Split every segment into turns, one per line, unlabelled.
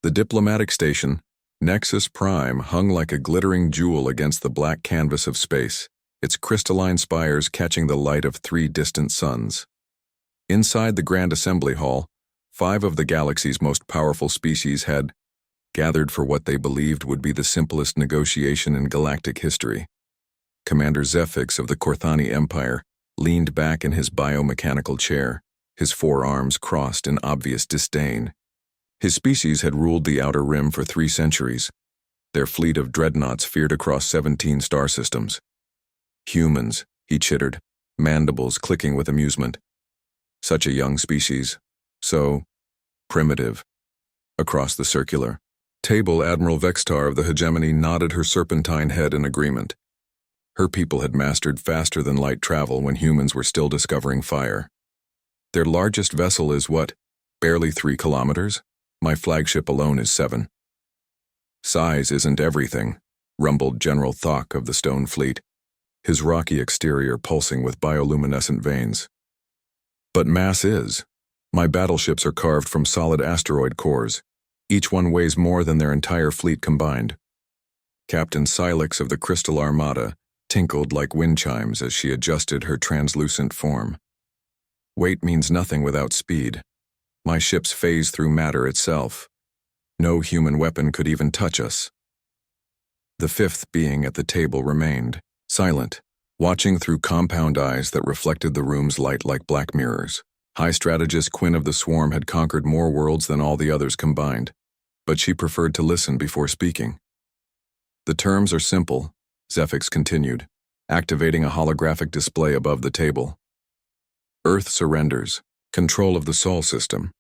The diplomatic station, Nexus Prime, hung like a glittering jewel against the black canvas of space, its crystalline spires catching the light of 3 distant suns. Inside the Grand Assembly Hall, 5 of the galaxy's most powerful species had gathered for what they believed would be the simplest negotiation in galactic history. Commander Zefix of the Korthani Empire leaned back in his biomechanical chair, his forearms crossed in obvious disdain. His species had ruled the Outer Rim for 3 centuries. Their fleet of dreadnoughts feared across 17 star systems. Humans, he chittered, mandibles clicking with amusement. Such a young species. So primitive. Across the circular table, Admiral Vextar of the Hegemony nodded her serpentine head in agreement. Her people had mastered faster than light travel when humans were still discovering fire. Their largest vessel is what? Barely 3 kilometers? My flagship alone is 7. Size isn't everything, rumbled General Thok of the Stone Fleet, his rocky exterior pulsing with bioluminescent veins. But mass is. My battleships are carved from solid asteroid cores. Each one weighs more than their entire fleet combined. Captain Silix of the Crystal Armada tinkled like wind chimes as she adjusted her translucent form. Weight means nothing without speed. My ships phase through matter itself. No human weapon could even touch us. The 5th being at the table remained, silent, watching through compound eyes that reflected the room's light like black mirrors. High Strategist Quinn of the Swarm had conquered more worlds than all the others combined, but she preferred to listen before speaking. The terms are simple, Zefix continued, activating a holographic display above the table. Earth surrenders control of the Sol system.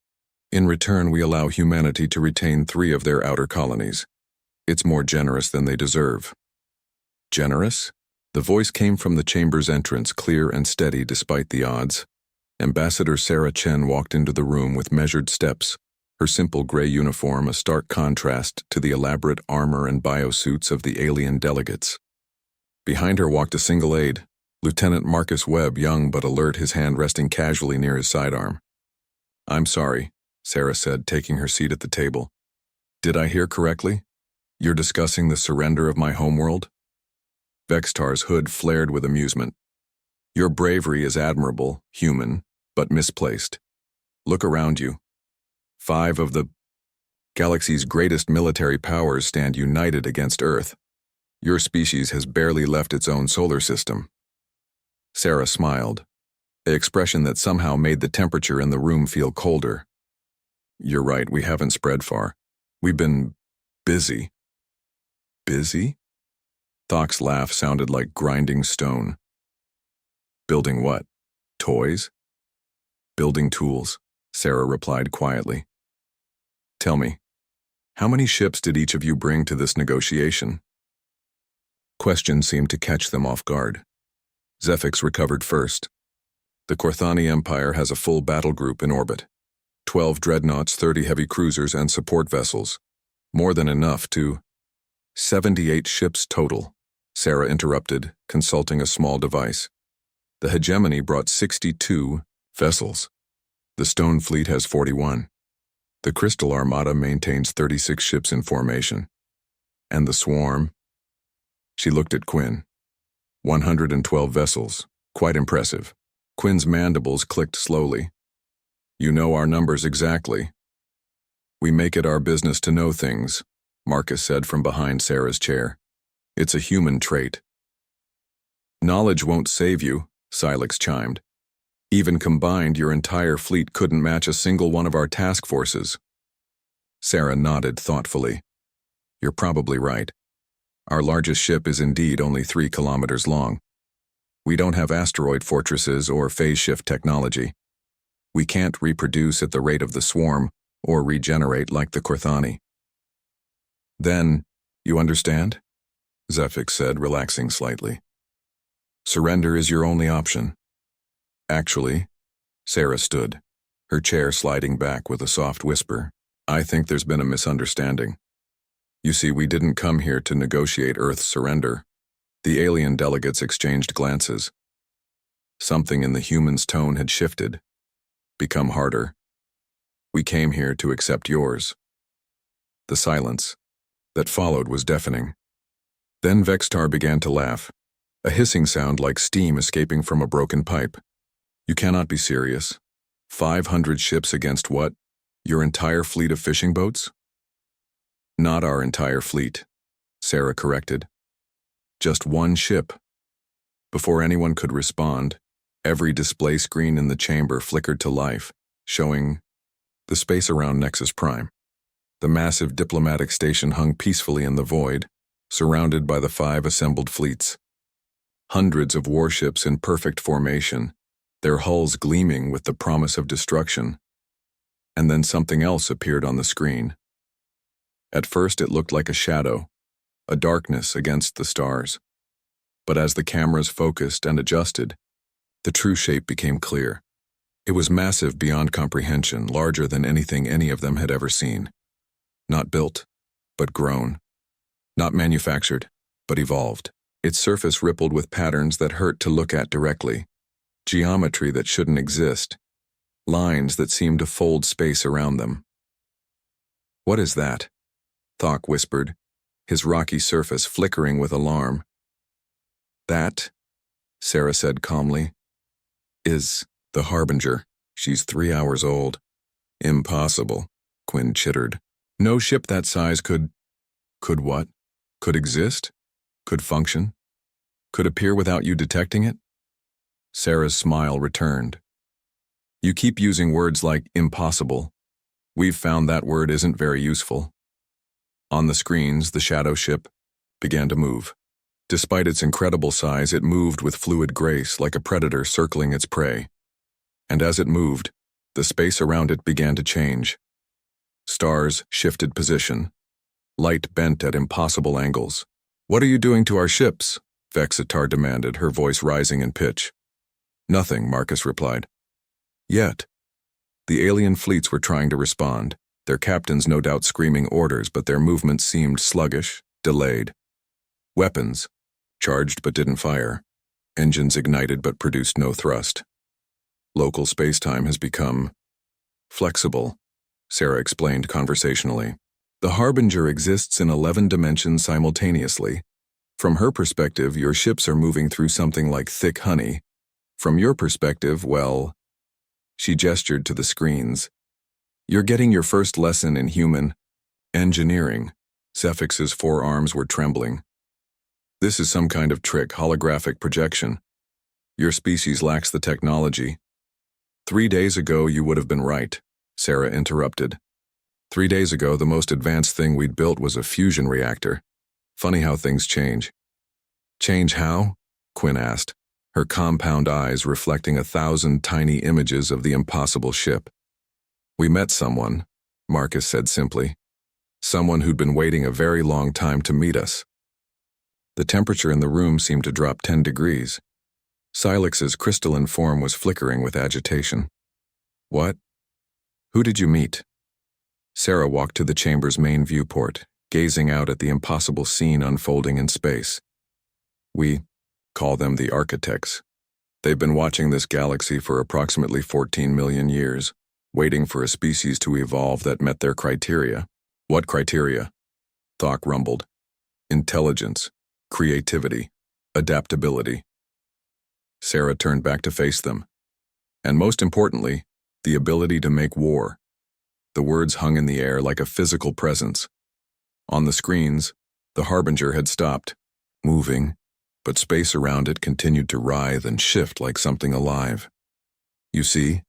In return, we allow humanity to retain 3 of their outer colonies. It's more generous than they deserve. Generous? The voice came from the chamber's entrance, clear and steady despite the odds. Ambassador Sarah Chen walked into the room with measured steps, her simple gray uniform a stark contrast to the elaborate armor and biosuits of the alien delegates. Behind her walked a single aide, Lieutenant Marcus Webb, young but alert, his hand resting casually near his sidearm. "I'm sorry," Sarah said, taking her seat at the table. "Did I hear correctly? You're discussing the surrender of my homeworld?" Vextar's hood flared with amusement. "Your bravery is admirable, human, but misplaced. Look around you. 5 of the galaxy's greatest military powers stand united against Earth. Your species has barely left its own solar system." Sarah smiled, an expression that somehow made the temperature in the room feel colder. "You're right, we haven't spread far. We've been busy." "Busy?" Thok's laugh sounded like grinding stone. "Building what? Toys?" "Building tools," Sarah replied quietly. "Tell me, how many ships did each of you bring to this negotiation?" Question seemed to catch them off guard. Zefix recovered first. "The Korthani Empire has a full battle group in orbit. 12 dreadnoughts, 30 heavy cruisers, and support vessels. More than enough to—" 78 ships total, Sarah interrupted, consulting a small device. "The Hegemony brought 62 vessels. The Stone Fleet has 41. The Crystal Armada maintains 36 ships in formation. And the Swarm?" She looked at Quinn. 112 vessels. Quite impressive. Quinn's mandibles clicked slowly. "You know our numbers exactly." "We make it our business to know things," Marcus said from behind Sarah's chair. "It's a human trait." "Knowledge won't save you," Silix chimed. "Even combined, your entire fleet couldn't match a single one of our task forces." Sarah nodded thoughtfully. "You're probably right. Our largest ship is indeed only 3 kilometers long. We don't have asteroid fortresses or phase shift technology. We can't reproduce at the rate of the Swarm or regenerate like the Korthani." "Then, you understand?" Zefix said, relaxing slightly. "Surrender is your only option." "Actually," Sarah stood, her chair sliding back with a soft whisper, "I think there's been a misunderstanding. You see, we didn't come here to negotiate Earth's surrender." The alien delegates exchanged glances. Something in the human's tone had shifted, become harder. "We came here to accept yours." The silence that followed was deafening. Then Vextar began to laugh, a hissing sound like steam escaping from a broken pipe. You cannot be serious. 500 ships against what? Your entire fleet of fishing boats? Not our entire fleet, Sarah corrected. Just one ship. Before anyone could respond, every display screen in the chamber flickered to life, showing the space around Nexus Prime. The massive diplomatic station hung peacefully in the void, surrounded by the 5 assembled fleets. Hundreds of warships in perfect formation, their hulls gleaming with the promise of destruction. And then something else appeared on the screen. At first it looked like a shadow, a darkness against the stars. But as the cameras focused and adjusted, the true shape became clear. It was massive beyond comprehension, larger than anything any of them had ever seen. Not built, but grown. Not manufactured, but evolved. Its surface rippled with patterns that hurt to look at directly. Geometry that shouldn't exist. Lines that seemed to fold space around them. What is that? Thok whispered, his rocky surface flickering with alarm. That, Sarah said calmly, is the Harbinger. She's 3 hours old. Impossible, Quinn chittered. No ship that size could what? Could exist? Could function? Could appear without you detecting it? Sarah's smile returned. You keep using words like impossible. We've found that word isn't very useful. On the screens, the shadow ship began to move. Despite its incredible size, it moved with fluid grace like a predator circling its prey. And as it moved, the space around it began to change. Stars shifted position. Light bent at impossible angles. What are you doing to our ships? Vexitar demanded, her voice rising in pitch. Nothing, Marcus replied. Yet. The alien fleets were trying to respond, their captains no doubt screaming orders, but their movements seemed sluggish, delayed. Weapons, charged but didn't fire. Engines ignited but produced no thrust. Local spacetime has become flexible, Sarah explained conversationally. The Harbinger exists in 11 dimensions simultaneously. From her perspective, your ships are moving through something like thick honey. From your perspective, well, she gestured to the screens. You're getting your first lesson in human engineering. Zephix's forearms were trembling. This is some kind of trick, holographic projection. Your species lacks the technology. 3 days ago, you would have been right, Sarah interrupted. 3 days ago, the most advanced thing we'd built was a fusion reactor. Funny how things change. Change how? Quinn asked, her compound eyes reflecting 1,000 tiny images of the impossible ship. We met someone, Marcus said simply. Someone who'd been waiting a very long time to meet us. The temperature in the room seemed to drop 10 degrees. Silix's crystalline form was flickering with agitation. What? Who did you meet? Sarah walked to the chamber's main viewport, gazing out at the impossible scene unfolding in space. We call them the architects. They've been watching this galaxy for approximately 14 million years, waiting for a species to evolve that met their criteria. What criteria? Thok rumbled. Intelligence, creativity, adaptability. Sarah turned back to face them. And most importantly, the ability to make war. The words hung in the air like a physical presence. On the screens, the Harbinger had stopped, moving, but space around it continued to writhe and shift like something alive. You see,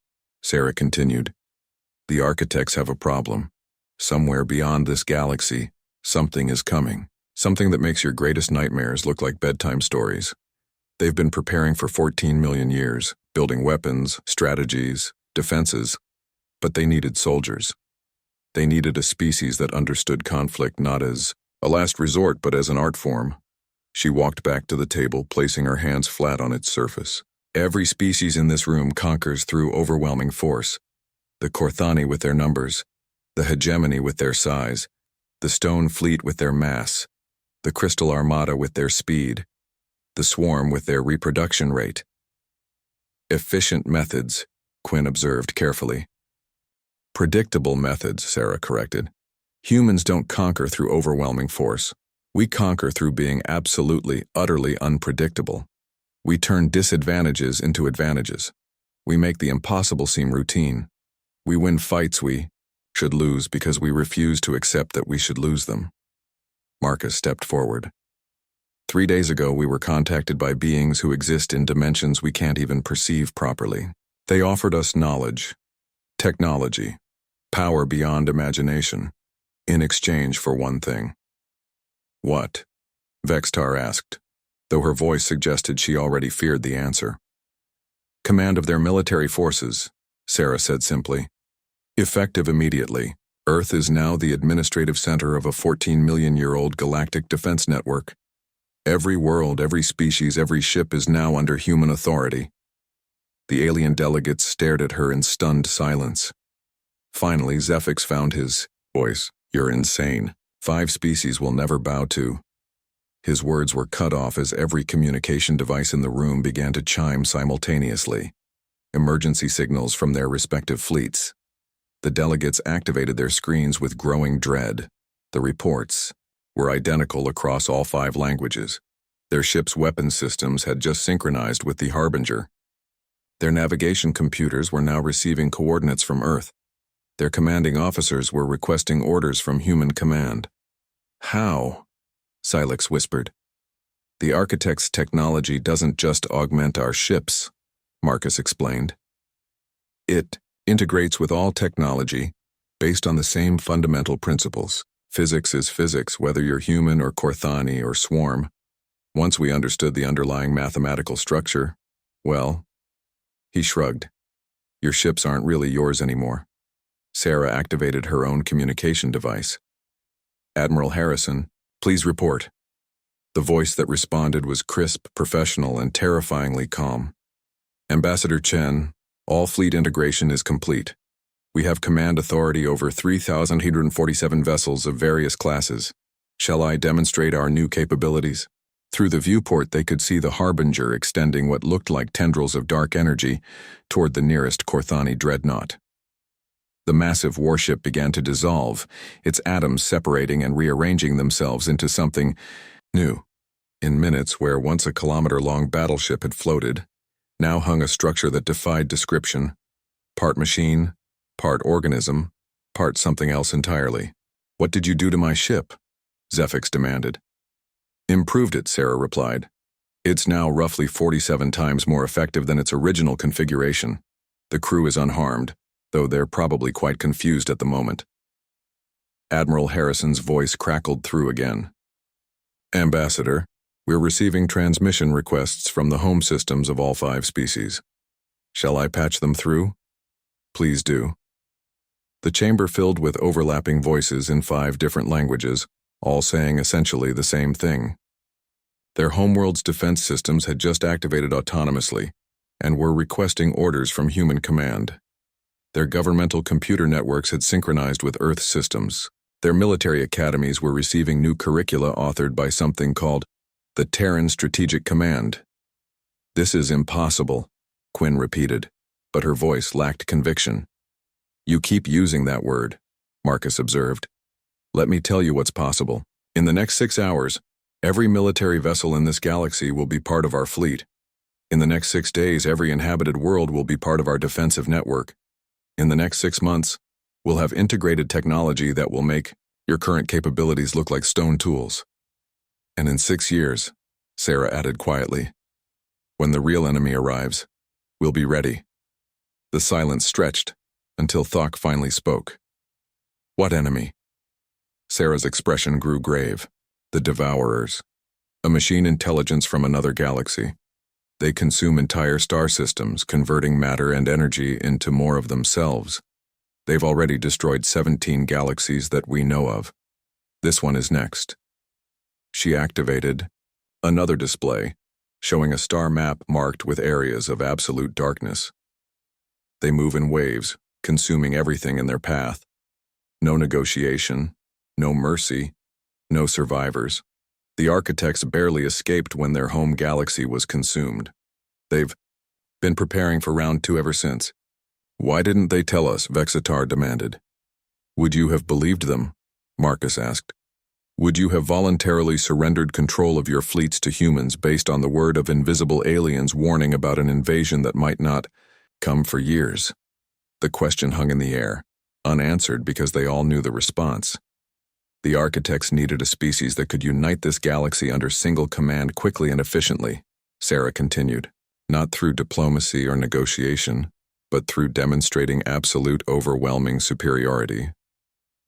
Sarah continued, the architects have a problem. Somewhere beyond this galaxy, something is coming. Something that makes your greatest nightmares look like bedtime stories. They've been preparing for 14 million years, building weapons, strategies, defenses, but they needed soldiers. They needed a species that understood conflict not as a last resort but as an art form. She walked back to the table, placing her hands flat on its surface. Every species in this room conquers through overwhelming force. The Korthani with their numbers, the hegemony with their size, the stone fleet with their mass, the crystal armada with their speed, the swarm with their reproduction rate. Efficient methods, Quinn observed carefully. Predictable methods, Sarah corrected. Humans don't conquer through overwhelming force. We conquer through being absolutely, utterly unpredictable. We turn disadvantages into advantages. We make the impossible seem routine. We win fights we should lose because we refuse to accept that we should lose them. Marcus stepped forward. 3 days ago, we were contacted by beings who exist in dimensions we can't even perceive properly. They offered us knowledge, technology, power beyond imagination, in exchange for one thing. What? Vextar asked, though her voice suggested she already feared the answer. Command of their military forces, Sarah said simply. Effective immediately, Earth is now the administrative center of a 14-million-year-old galactic defense network. Every world, every species, every ship is now under human authority. The alien delegates stared at her in stunned silence. Finally, Zephix found his voice. You're insane. 5 species will never bow to. His words were cut off as every communication device in the room began to chime simultaneously. Emergency signals from their respective fleets. The delegates activated their screens with growing dread. The reports were identical across all 5 languages. Their ship's weapons systems had just synchronized with the Harbinger. Their navigation computers were now receiving coordinates from Earth. Their commanding officers were requesting orders from human command. How? Silex whispered. The architect's technology doesn't just augment our ships, Marcus explained. It integrates with all technology based on the same fundamental principles. Physics is physics, whether you're human or Corthani or swarm. Once we understood the underlying mathematical structure, well, he shrugged. Your ships aren't really yours anymore. Sarah activated her own communication device. Admiral Harrison, please report. The voice that responded was crisp, professional, and terrifyingly calm. Ambassador Chen, all fleet integration is complete. We have command authority over 3,847 vessels of various classes. Shall I demonstrate our new capabilities? Through the viewport, they could see the Harbinger extending what looked like tendrils of dark energy toward the nearest Corthani dreadnought. The massive warship began to dissolve, its atoms separating and rearranging themselves into something new. In minutes, where once a kilometer-long battleship had floated, now hung a structure that defied description. Part machine, part organism, part something else entirely. What did you do to my ship? Zephix demanded. Improved it, Sarah replied. It's now roughly 47 times more effective than its original configuration. The crew is unharmed, though they're probably quite confused at the moment. Admiral Harrison's voice crackled through again. Ambassador, we're receiving transmission requests from the home systems of all 5 species. Shall I patch them through? Please do. The chamber filled with overlapping voices in 5 different languages, all saying essentially the same thing. Their homeworld's defense systems had just activated autonomously and were requesting orders from human command. Their governmental computer networks had synchronized with Earth systems. Their military academies were receiving new curricula authored by something called the Terran Strategic Command. This is impossible, Quinn repeated, but her voice lacked conviction. You keep using that word, Marcus observed. Let me tell you what's possible. In the next 6 hours, every military vessel in this galaxy will be part of our fleet. In the next 6 days, every inhabited world will be part of our defensive network. In the next 6 months, we'll have integrated technology that will make your current capabilities look like stone tools. And in 6 years, Sarah added quietly, when the real enemy arrives, we'll be ready. The silence stretched until Thok finally spoke. What enemy? Sarah's expression grew grave. The Devourers. A machine intelligence from another galaxy. They consume entire star systems, converting matter and energy into more of themselves. They've already destroyed 17 galaxies that we know of. This one is next. She activated another display, showing a star map marked with areas of absolute darkness. They move in waves, consuming everything in their path. No negotiation, no mercy, no survivors. The architects barely escaped when their home galaxy was consumed. They've been preparing for round 2 ever since. Why didn't they tell us? Vexitar demanded. Would you have believed them? Marcus asked. Would you have voluntarily surrendered control of your fleets to humans based on the word of invisible aliens warning about an invasion that might not come for years? The question hung in the air, unanswered because they all knew the response. The architects needed a species that could unite this galaxy under single command quickly and efficiently, Sarah continued, not through diplomacy or negotiation, but through demonstrating absolute overwhelming superiority.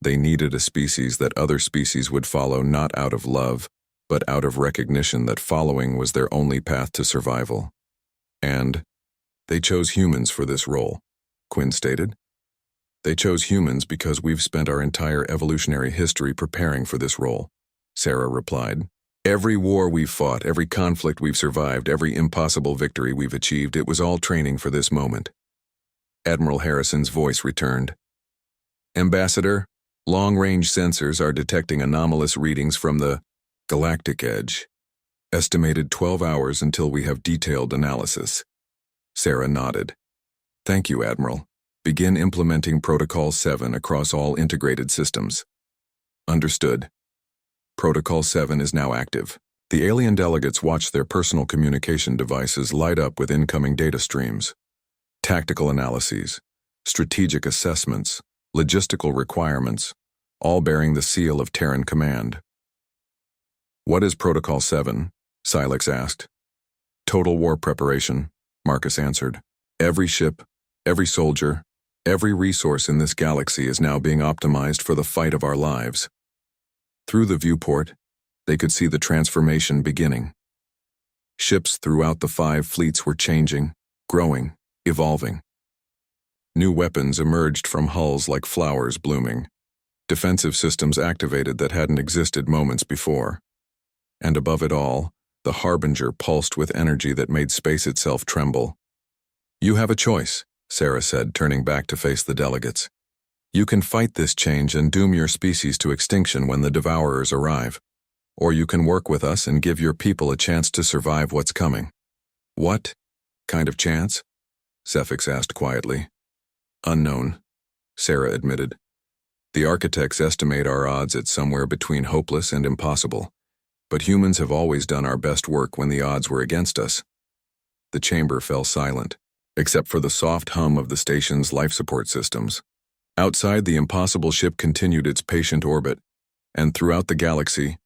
They needed a species that other species would follow not out of love, but out of recognition that following was their only path to survival. And they chose humans for this role, Quinn stated. They chose humans because we've spent our entire evolutionary history preparing for this role, Sarah replied. Every war we've fought, every conflict we've survived, every impossible victory we've achieved, it was all training for this moment. Admiral Harrison's voice returned. Ambassador, long-range sensors are detecting anomalous readings from the Galactic edge. Estimated 12 hours until we have detailed analysis. Sarah nodded. Thank you, Admiral. Begin implementing Protocol 7 across all integrated systems. Understood. Protocol 7 is now active. The alien delegates watch their personal communication devices light up with incoming data streams. Tactical analyses, strategic assessments, logistical requirements, all bearing the seal of Terran Command. What is Protocol 7? Silex asked. Total war preparation, Marcus answered. Every ship, every soldier, every resource in this galaxy is now being optimized for the fight of our lives. Through the viewport, they could see the transformation beginning. Ships throughout the 5 fleets were changing, growing, evolving. New weapons emerged from hulls like flowers blooming. Defensive systems activated that hadn't existed moments before. And above it all, the Harbinger pulsed with energy that made space itself tremble. You have a choice, Sarah said, turning back to face the delegates. You can fight this change and doom your species to extinction when the Devourers arrive. Or you can work with us and give your people a chance to survive what's coming. What kind of chance? Sefix asked quietly. Unknown, Sarah admitted. The architects estimate our odds at somewhere between hopeless and impossible. But humans have always done our best work when the odds were against us. The chamber fell silent, except for the soft hum of the station's life support systems. Outside, the impossible ship continued its patient orbit, and throughout the galaxy,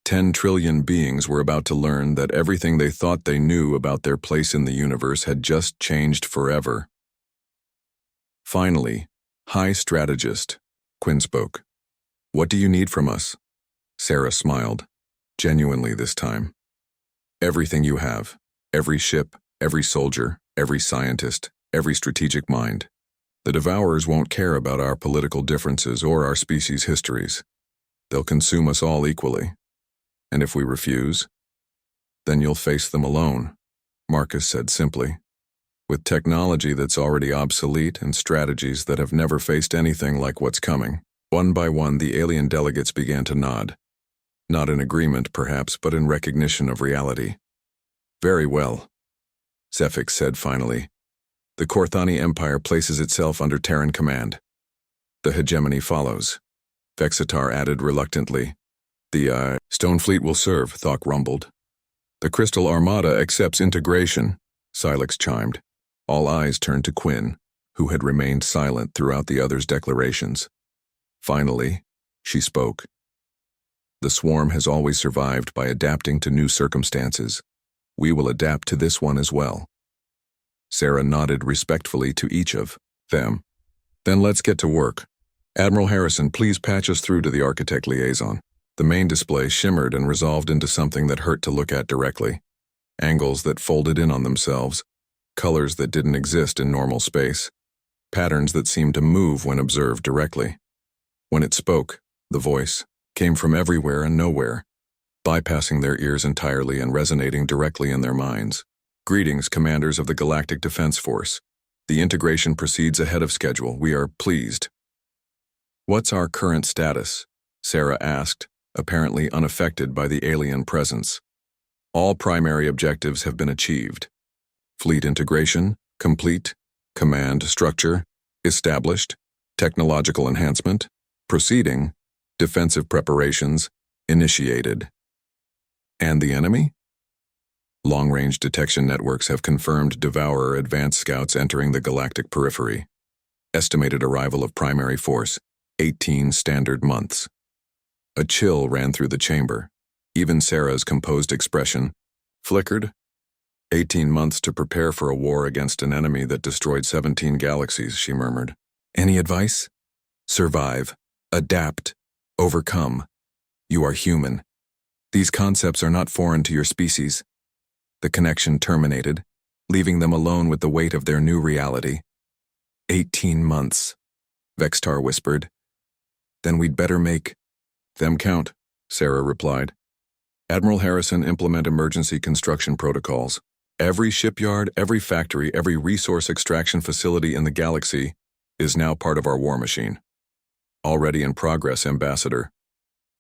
10 trillion beings were about to learn that everything they thought they knew about their place in the universe had just changed forever. Finally, High Strategist, Quinn spoke. What do you need from us? Sarah smiled, genuinely this time. Everything you have, every ship, every soldier, every scientist, every strategic mind. The Devourers won't care about our political differences or our species' histories. They'll consume us all equally. And if we refuse, then you'll face them alone, Marcus said simply. With technology that's already obsolete and strategies that have never faced anything like what's coming. One by one, the alien delegates began to nod. Not in agreement, perhaps, but in recognition of reality. Very well, Sefix said finally. The Korthani Empire places itself under Terran command. The hegemony follows. Vexitar added reluctantly. The Stone Fleet will serve, Thok rumbled. The Crystal Armada accepts integration, Silex chimed. All eyes turned to Quinn, who had remained silent throughout the others' declarations. Finally, she spoke. The swarm has always survived by adapting to new circumstances. We will adapt to this one as well. Sarah nodded respectfully to each of them. Then let's get to work. Admiral Harrison, please patch us through to the architect liaison. The main display shimmered and resolved into something that hurt to look at directly. Angles that folded in on themselves, colors that didn't exist in normal space, patterns that seemed to move when observed directly. When it spoke, the voice came from everywhere and nowhere, bypassing their ears entirely and resonating directly in their minds. Greetings, commanders of the Galactic Defense Force. The integration proceeds ahead of schedule. We are pleased. What's our current status? Sarah asked, apparently unaffected by the alien presence. All primary objectives have been achieved. Fleet integration, complete. Command structure, established. Technological enhancement, proceeding. Defensive preparations initiated. And the enemy? Long-range detection networks have confirmed Devourer advanced scouts entering the galactic periphery. Estimated arrival of primary force, 18 standard months. A chill ran through the chamber. Even Sarah's composed expression flickered. 18 months to prepare for a war against an enemy that destroyed 17 galaxies, she murmured. Any advice? Survive. Adapt. Overcome. You are human. These concepts are not foreign to your species. The connection terminated, leaving them alone with the weight of their new reality. 18 months, Vextar whispered. Then we'd better make them count, Sarah replied. Admiral Harrison, implement emergency construction protocols. Every shipyard, every factory, every resource extraction facility in the galaxy is now part of our war machine. Already in progress, Ambassador.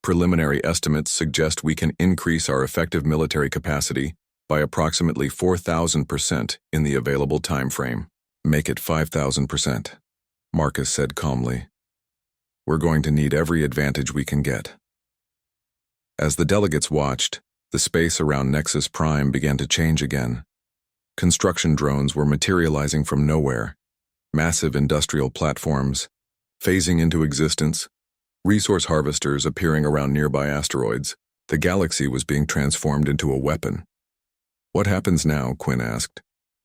Preliminary estimates suggest we can increase our effective military capacity by approximately 4,000% in the available time frame. Make it 5,000%, Marcus said calmly. We're going to need every advantage we can get. As the delegates watched, the space around Nexus Prime began to change again. Construction drones were materializing from nowhere, massive industrial platforms phasing into existence, resource harvesters appearing around nearby asteroids. The galaxy was being transformed into a weapon. What happens now? Quinn asked.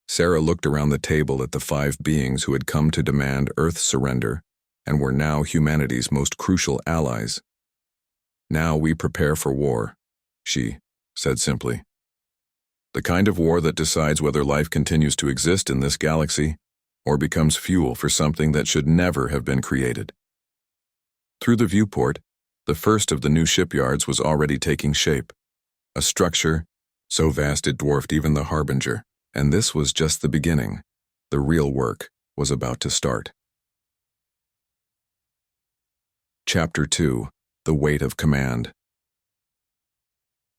Sarah looked around the table at the 5 beings who had come to demand Earth's surrender and were now humanity's most crucial allies. Now we prepare for war, she said simply. The kind of war that decides whether life continues to exist in this galaxy or becomes fuel for something that should never have been created. Through the viewport, the first of the new shipyards was already taking shape. A structure so vast it dwarfed even the Harbinger. And this was just the beginning. The real work was about to start. Chapter 2. The Weight of Command.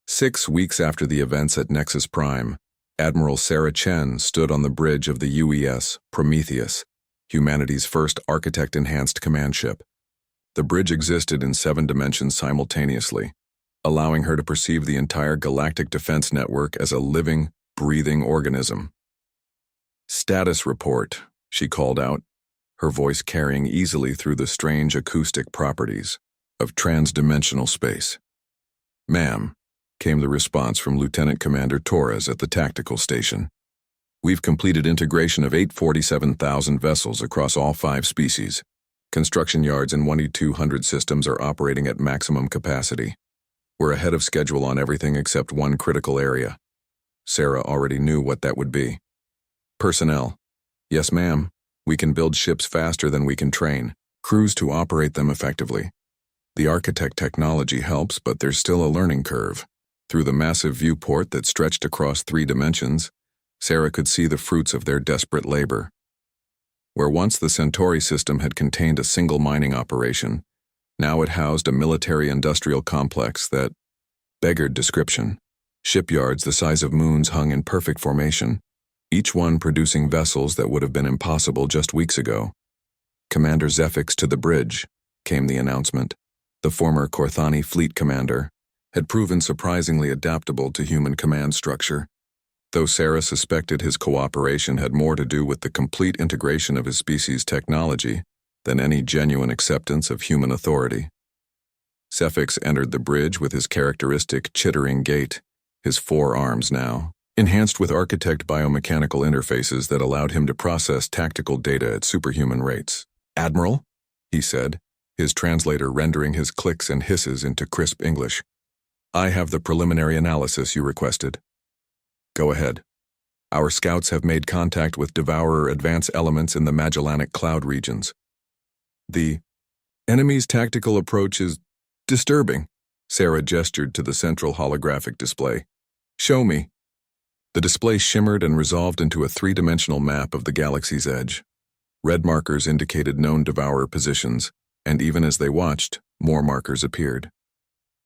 6 weeks after the events at Nexus Prime, Admiral Sarah Chen stood on the bridge of the UES Prometheus, humanity's first architect-enhanced command ship. The bridge existed in 7 dimensions simultaneously, allowing her to perceive the entire galactic defense network as a living, breathing organism. Status report, she called out, her voice carrying easily through the strange acoustic properties of transdimensional space. Ma'am, came the response from Lieutenant Commander Torres at the tactical station. We've completed integration of 847,000 vessels across all 5 species. Construction yards and 1,200 systems are operating at maximum capacity. We're ahead of schedule on everything except one critical area. Sarah already knew what that would be. Personnel. Yes, ma'am. We can build ships faster than we can train crews to operate them effectively. The architect technology helps, but there's still a learning curve. Through the massive viewport that stretched across 3 dimensions, Sarah could see the fruits of their desperate labor. Where once the Centauri system had contained a single mining operation, now it housed a military-industrial complex that beggared description. Shipyards the size of moons hung in perfect formation, each one producing vessels that would have been impossible just weeks ago. Commander Zefix to the bridge, came the announcement. The former Korthani fleet commander had proven surprisingly adaptable to human command structure, though Sarah suspected his cooperation had more to do with the complete integration of his species' technology than any genuine acceptance of human authority. Zefix entered the bridge with his characteristic chittering gait, his 4 arms now, enhanced with architect biomechanical interfaces that allowed him to process tactical data at superhuman rates. Admiral, he said, his translator rendering his clicks and hisses into crisp English. I have the preliminary analysis you requested. Go ahead. Our scouts have made contact with Devourer advance elements in the Magellanic cloud regions. The enemy's tactical approach is disturbing. Sarah gestured to the central holographic display. Show me. The display shimmered and resolved into a 3-dimensional map of the galaxy's edge. Red markers indicated known Devourer positions, and even as they watched, more markers appeared.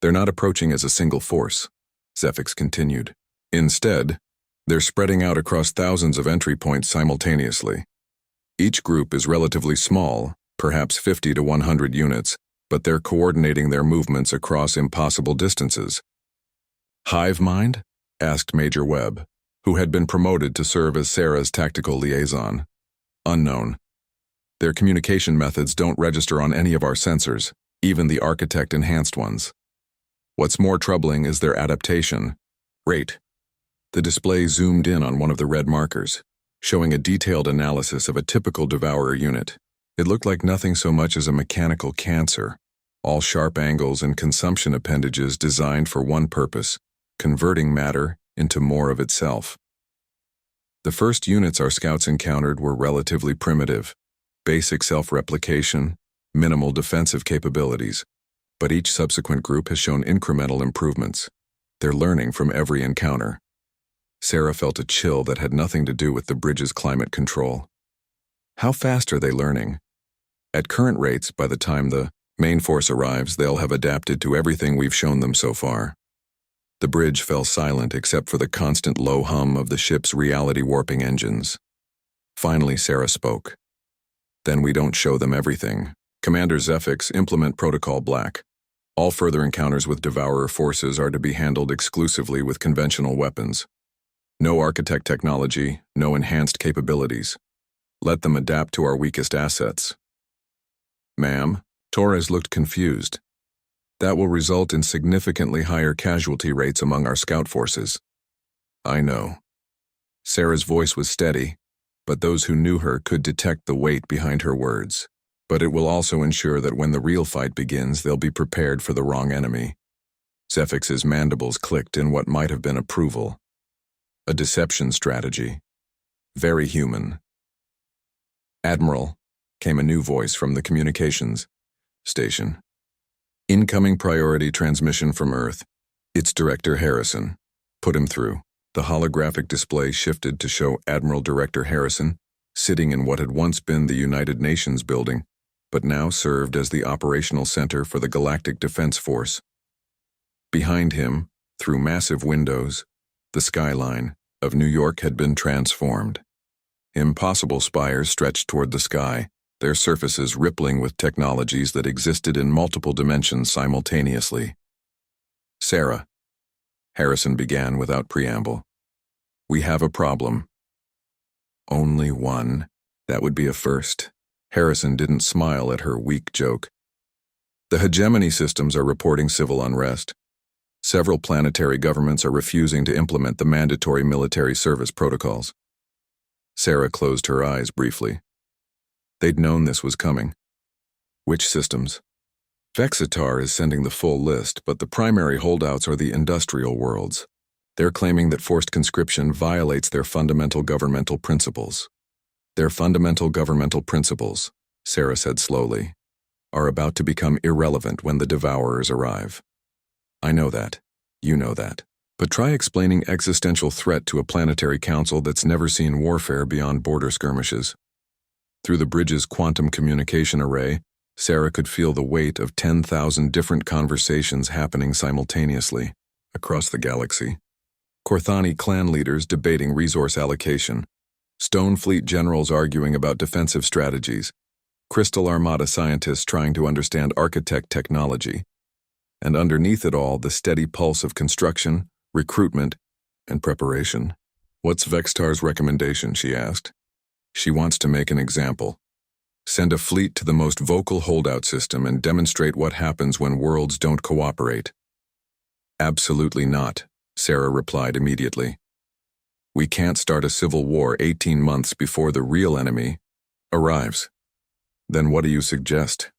They're not approaching as a single force, Zefix continued. Instead, they're spreading out across thousands of entry points simultaneously. Each group is relatively small, perhaps 50 to 100 units, but they're coordinating their movements across impossible distances. Hive mind? Asked Major Webb, who had been promoted to serve as Sarah's tactical liaison. Unknown. Their communication methods don't register on any of our sensors, even the architect-enhanced ones. What's more troubling is their adaptation rate. The display zoomed in on one of the red markers, showing a detailed analysis of a typical devourer unit. It looked like nothing so much as a mechanical cancer, all sharp angles and consumption appendages designed for one purpose: converting matter into more of itself. The first units our scouts encountered were relatively primitive, basic self-replication, minimal defensive capabilities, but each subsequent group has shown incremental improvements. They're learning from every encounter. Sarah felt a chill that had nothing to do with the bridge's climate control. How fast are they learning? At current rates, by the time the main force arrives, they'll have adapted to everything we've shown them so far. The bridge fell silent except for the constant low hum of the ship's reality-warping engines. Finally, Sarah spoke. Then we don't show them everything. Commander Zefix, implement Protocol Black. All further encounters with Devourer forces are to be handled exclusively with conventional weapons. No architect technology, no enhanced capabilities. Let them adapt to our weakest assets. Ma'am, Torres looked confused. That will result in significantly higher casualty rates among our scout forces. I know. Sarah's voice was steady, but those who knew her could detect the weight behind her words. But it will also ensure that when the real fight begins, they'll be prepared for the wrong enemy. Zefix's mandibles clicked in what might have been approval. A deception strategy. Very human. Admiral, came a new voice from the communications station. Incoming priority transmission from Earth. It's Director Harrison. Put him through. The holographic display shifted to show Admiral Director Harrison sitting in what had once been the United Nations building, but now served as the operational center for the Galactic Defense Force. Behind him, through massive windows, the skyline of New York had been transformed. Impossible spires stretched toward the sky, their surfaces rippling with technologies that existed in multiple dimensions simultaneously. Sarah, Harrison began without preamble. We have a problem. Only one? That would be a first. Harrison didn't smile at her weak joke. The hegemony systems are reporting civil unrest. Several planetary governments are refusing to implement the mandatory military service protocols. Sarah closed her eyes briefly. They'd known this was coming. Which systems? Vexitar is sending the full list, but the primary holdouts are the industrial worlds. They're claiming that forced conscription violates their fundamental governmental principles. Their fundamental governmental principles, Sarah said slowly, are about to become irrelevant when the Devourers arrive. I know that. You know that. But try explaining existential threat to a planetary council that's never seen warfare beyond border skirmishes. Through the bridge's quantum communication array, Sarah could feel the weight of 10,000 different conversations happening simultaneously across the galaxy. Korthani clan leaders debating resource allocation, Stone Fleet generals arguing about defensive strategies, Crystal Armada scientists trying to understand architect technology, and underneath it all the steady pulse of construction, recruitment, and preparation. What's Vextar's recommendation, she asked. She wants to make an example. Send a fleet to the most vocal holdout system and demonstrate what happens when worlds don't cooperate. Absolutely not, Sarah replied immediately. We can't start a civil war 18 months before the real enemy arrives. Then what do you suggest?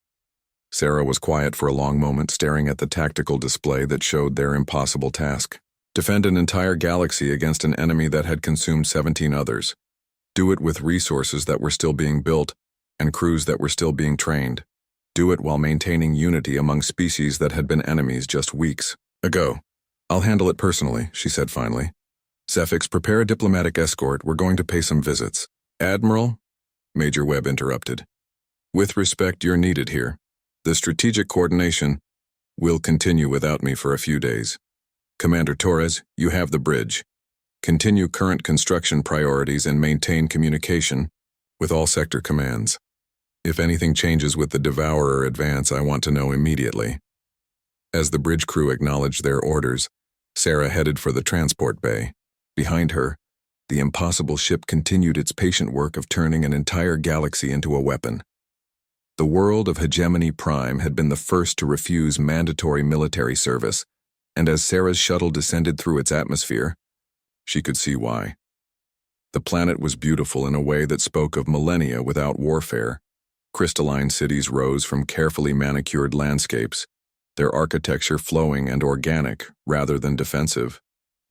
Sarah was quiet for a long moment, staring at the tactical display that showed their impossible task. Defend an entire galaxy against an enemy that had consumed 17 others. Do it with resources that were still being built and crews that were still being trained. Do it while maintaining unity among species that had been enemies just weeks ago. I'll handle it personally, she said finally. Zefix, prepare a diplomatic escort. We're going to pay some visits. Admiral? Major Webb interrupted. With respect, you're needed here. The strategic coordination will continue without me for a few days. Commander Torres, you have the bridge. Continue current construction priorities and maintain communication with all sector commands. If anything changes with the Devourer advance, I want to know immediately. As the bridge crew acknowledged their orders, Sarah headed for the transport bay. Behind her, the impossible ship continued its patient work of turning an entire galaxy into a weapon. The world of Hegemony Prime had been the first to refuse mandatory military service, and as Sarah's shuttle descended through its atmosphere, she could see why. The planet was beautiful in a way that spoke of millennia without warfare. Crystalline cities rose from carefully manicured landscapes, their architecture flowing and organic rather than defensive.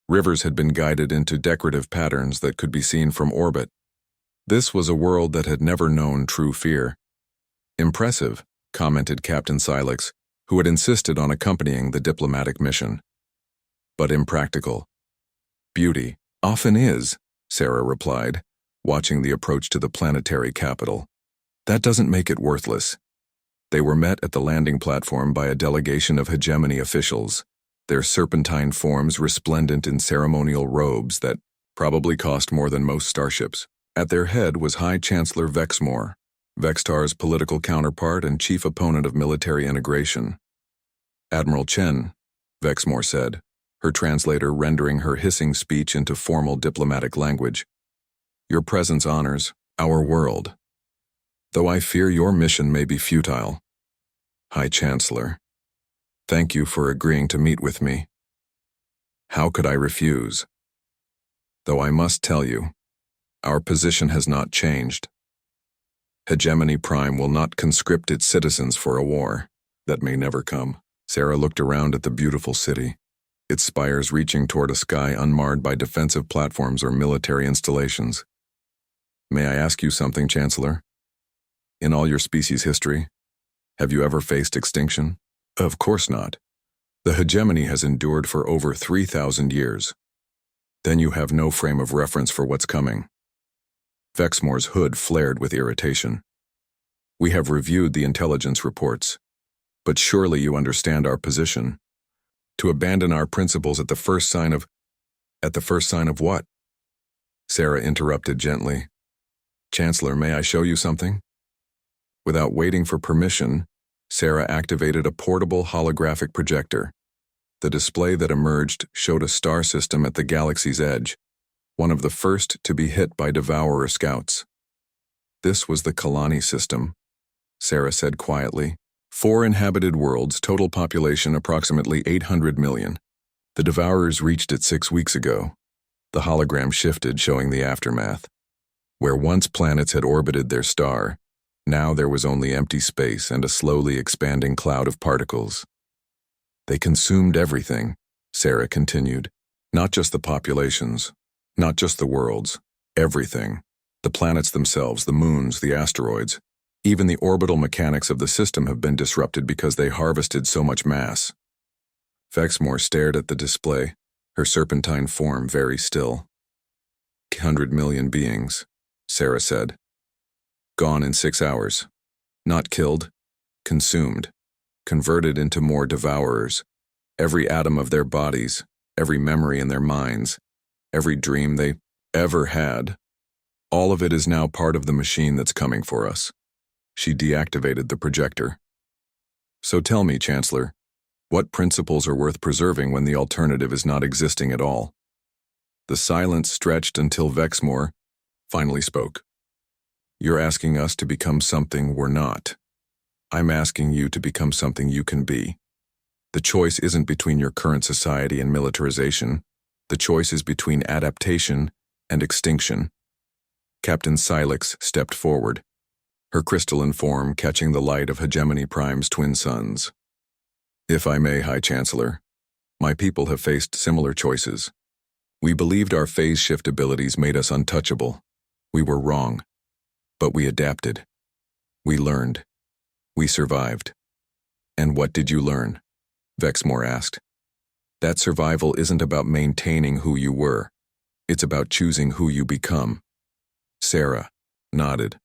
Rivers had been guided into decorative patterns that could be seen from orbit. This was a world that had never known true fear. Impressive, commented Captain Silex, who had insisted on accompanying the diplomatic mission. But impractical. Beauty often is, Sarah replied, watching the approach to the planetary capital. That doesn't make it worthless. They were met at the landing platform by a delegation of hegemony officials, their serpentine forms resplendent in ceremonial robes that probably cost more than most starships. At their head was High Chancellor Vexmore, Vextar's political counterpart and chief opponent of military integration. Admiral Chen, Vexmore said, her translator rendering her hissing speech into formal diplomatic language. Your presence honors our world, though I fear your mission may be futile. High Chancellor, thank you for agreeing to meet with me. How could I refuse? Though I must tell you, our position has not changed. Hegemony Prime will not conscript its citizens for a war that may never come. Sarah looked around at the beautiful city, its spires reaching toward a sky unmarred by defensive platforms or military installations. May I ask you something, Chancellor? In all your species' history, have you ever faced extinction? Of course not. The hegemony has endured for over 3,000 years. Then you have no frame of reference for what's coming. Vexmore's hood flared with irritation. We have reviewed the intelligence reports, but surely you understand our position. To abandon our principles at the first sign of what? Sarah interrupted gently. Chancellor, may I show you something? Without waiting for permission, Sarah activated a portable holographic projector. The display that emerged showed a star system at the galaxy's edge, one of the first to be hit by Devourer scouts. This was the Kalani system, Sarah said quietly. 4 inhabited worlds, total population approximately 800 million. The Devourers reached it 6 weeks ago. The hologram shifted, showing the aftermath. Where once planets had orbited their star, now there was only empty space and a slowly expanding cloud of particles. They consumed everything, Sarah continued. Not just the populations, not just the worlds, everything. The planets themselves, the moons, the asteroids. Even the orbital mechanics of the system have been disrupted because they harvested so much mass. Vexmore stared at the display, her serpentine form very still. 100 million beings, Sarah said. Gone in 6 hours. Not killed, consumed, converted into more devourers. Every atom of their bodies, every memory in their minds, every dream they ever had. All of it is now part of the machine that's coming for us. She deactivated the projector. So tell me, Chancellor, what principles are worth preserving when the alternative is not existing at all? The silence stretched until Vexmore finally spoke. You're asking us to become something we're not. I'm asking you to become something you can be. The choice isn't between your current society and militarization. The choice is between adaptation and extinction. Captain Silex stepped forward, her crystalline form catching the light of Hegemony Prime's twin suns. If I may, High Chancellor, my people have faced similar choices. We believed our phase shift abilities made us untouchable. We were wrong. But we adapted. We learned. We survived. And what did you learn? Vexmore asked. That survival isn't about maintaining who you were. It's about choosing who you become. Sarah nodded.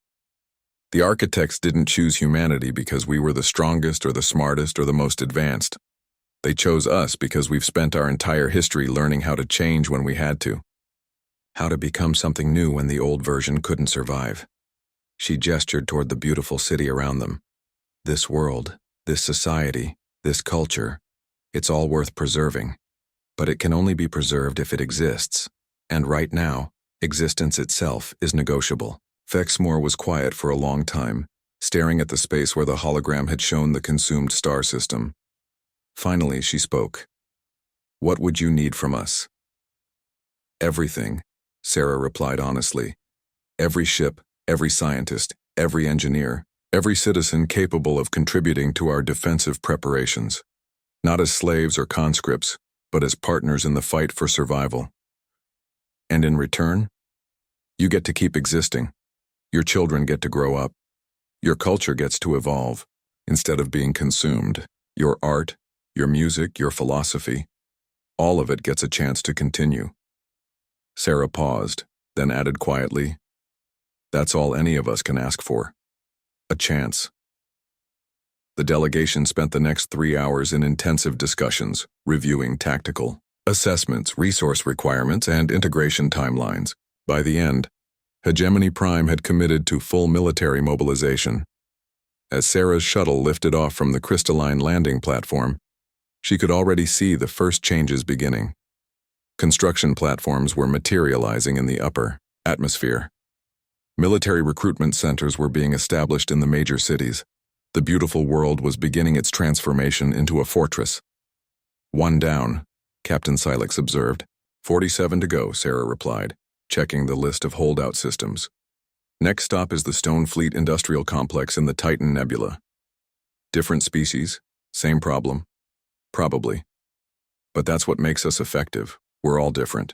The architects didn't choose humanity because we were the strongest or the smartest or the most advanced. They chose us because we've spent our entire history learning how to change when we had to. How to become something new when the old version couldn't survive. She gestured toward the beautiful city around them. This world, this society, this culture, it's all worth preserving. But it can only be preserved if it exists. And right now, existence itself is negotiable. Fexmore was quiet for a long time, staring at the space where the hologram had shown the consumed star system. Finally, she spoke. "What would you need from us?" "Everything," Sarah replied honestly. "Every ship, every scientist, every engineer, every citizen capable of contributing to our defensive preparations. Not as slaves or conscripts, but as partners in the fight for survival. And in return, you get to keep existing. Your children get to grow up. Your culture gets to evolve, instead of being consumed. Your art, your music, your philosophy, all of it gets a chance to continue." Sarah paused, then added quietly, "That's all any of us can ask for. A chance." The delegation spent the next 3 hours in intensive discussions, reviewing tactical assessments, resource requirements, and integration timelines. By the end, Hegemony Prime had committed to full military mobilization. As Sarah's shuttle lifted off from the crystalline landing platform, she could already see the first changes beginning. Construction platforms were materializing in the upper atmosphere. Military recruitment centers were being established in the major cities. The beautiful world was beginning its transformation into a fortress. "One down," Captain Silex observed. 47 to go, Sarah replied, checking the list of holdout systems. "Next stop is the Stone Fleet Industrial Complex in the Titan Nebula. Different species, same problem? Probably. But that's what makes us effective. We're all different.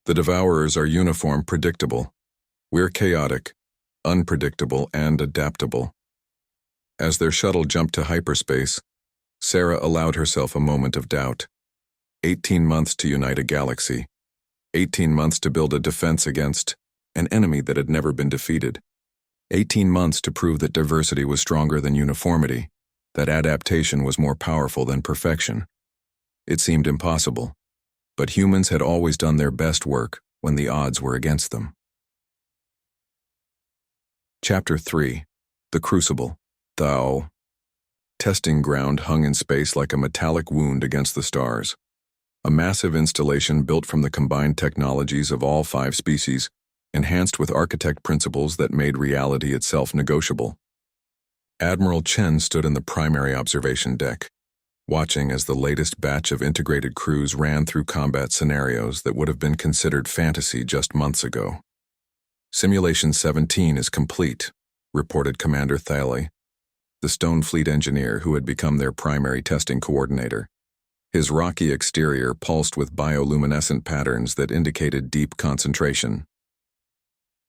The Devourers are uniform, predictable. We're chaotic, unpredictable, and adaptable." As their shuttle jumped to hyperspace, Sarah allowed herself a moment of doubt. 18 months to unite a galaxy. 18 months to build a defense against an enemy that had never been defeated. 18 months to prove that diversity was stronger than uniformity, that adaptation was more powerful than perfection. It seemed impossible, but humans had always done their best work when the odds were against them. Chapter 3. The Crucible. The testing ground hung in space like a metallic wound against the stars. A massive installation built from the combined technologies of all 5 species, enhanced with architect principles that made reality itself negotiable. Admiral Chen stood in the primary observation deck, watching as the latest batch of integrated crews ran through combat scenarios that would have been considered fantasy just months ago. "Simulation 17 is complete," reported Commander Thaley, the Stone Fleet engineer who had become their primary testing coordinator. His rocky exterior pulsed with bioluminescent patterns that indicated deep concentration.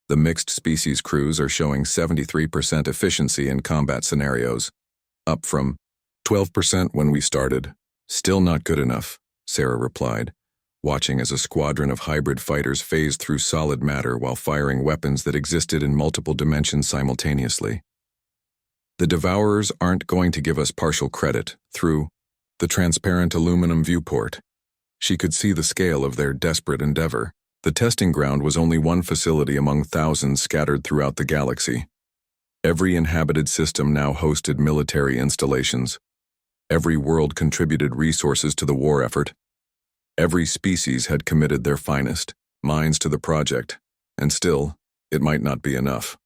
"The mixed species crews are showing 73% efficiency in combat scenarios, up from 12% when we started. Still not good enough," Sarah replied, watching as a squadron of hybrid fighters phased through solid matter while firing weapons that existed in multiple dimensions simultaneously. "The Devourers aren't going to give us partial credit." Through the transparent aluminum viewport, she could see the scale of their desperate endeavor. The testing ground was only one facility among thousands scattered throughout the galaxy. Every inhabited system now hosted military installations. Every world contributed resources to the war effort. Every species had committed their finest minds to the project, and still, it might not be enough.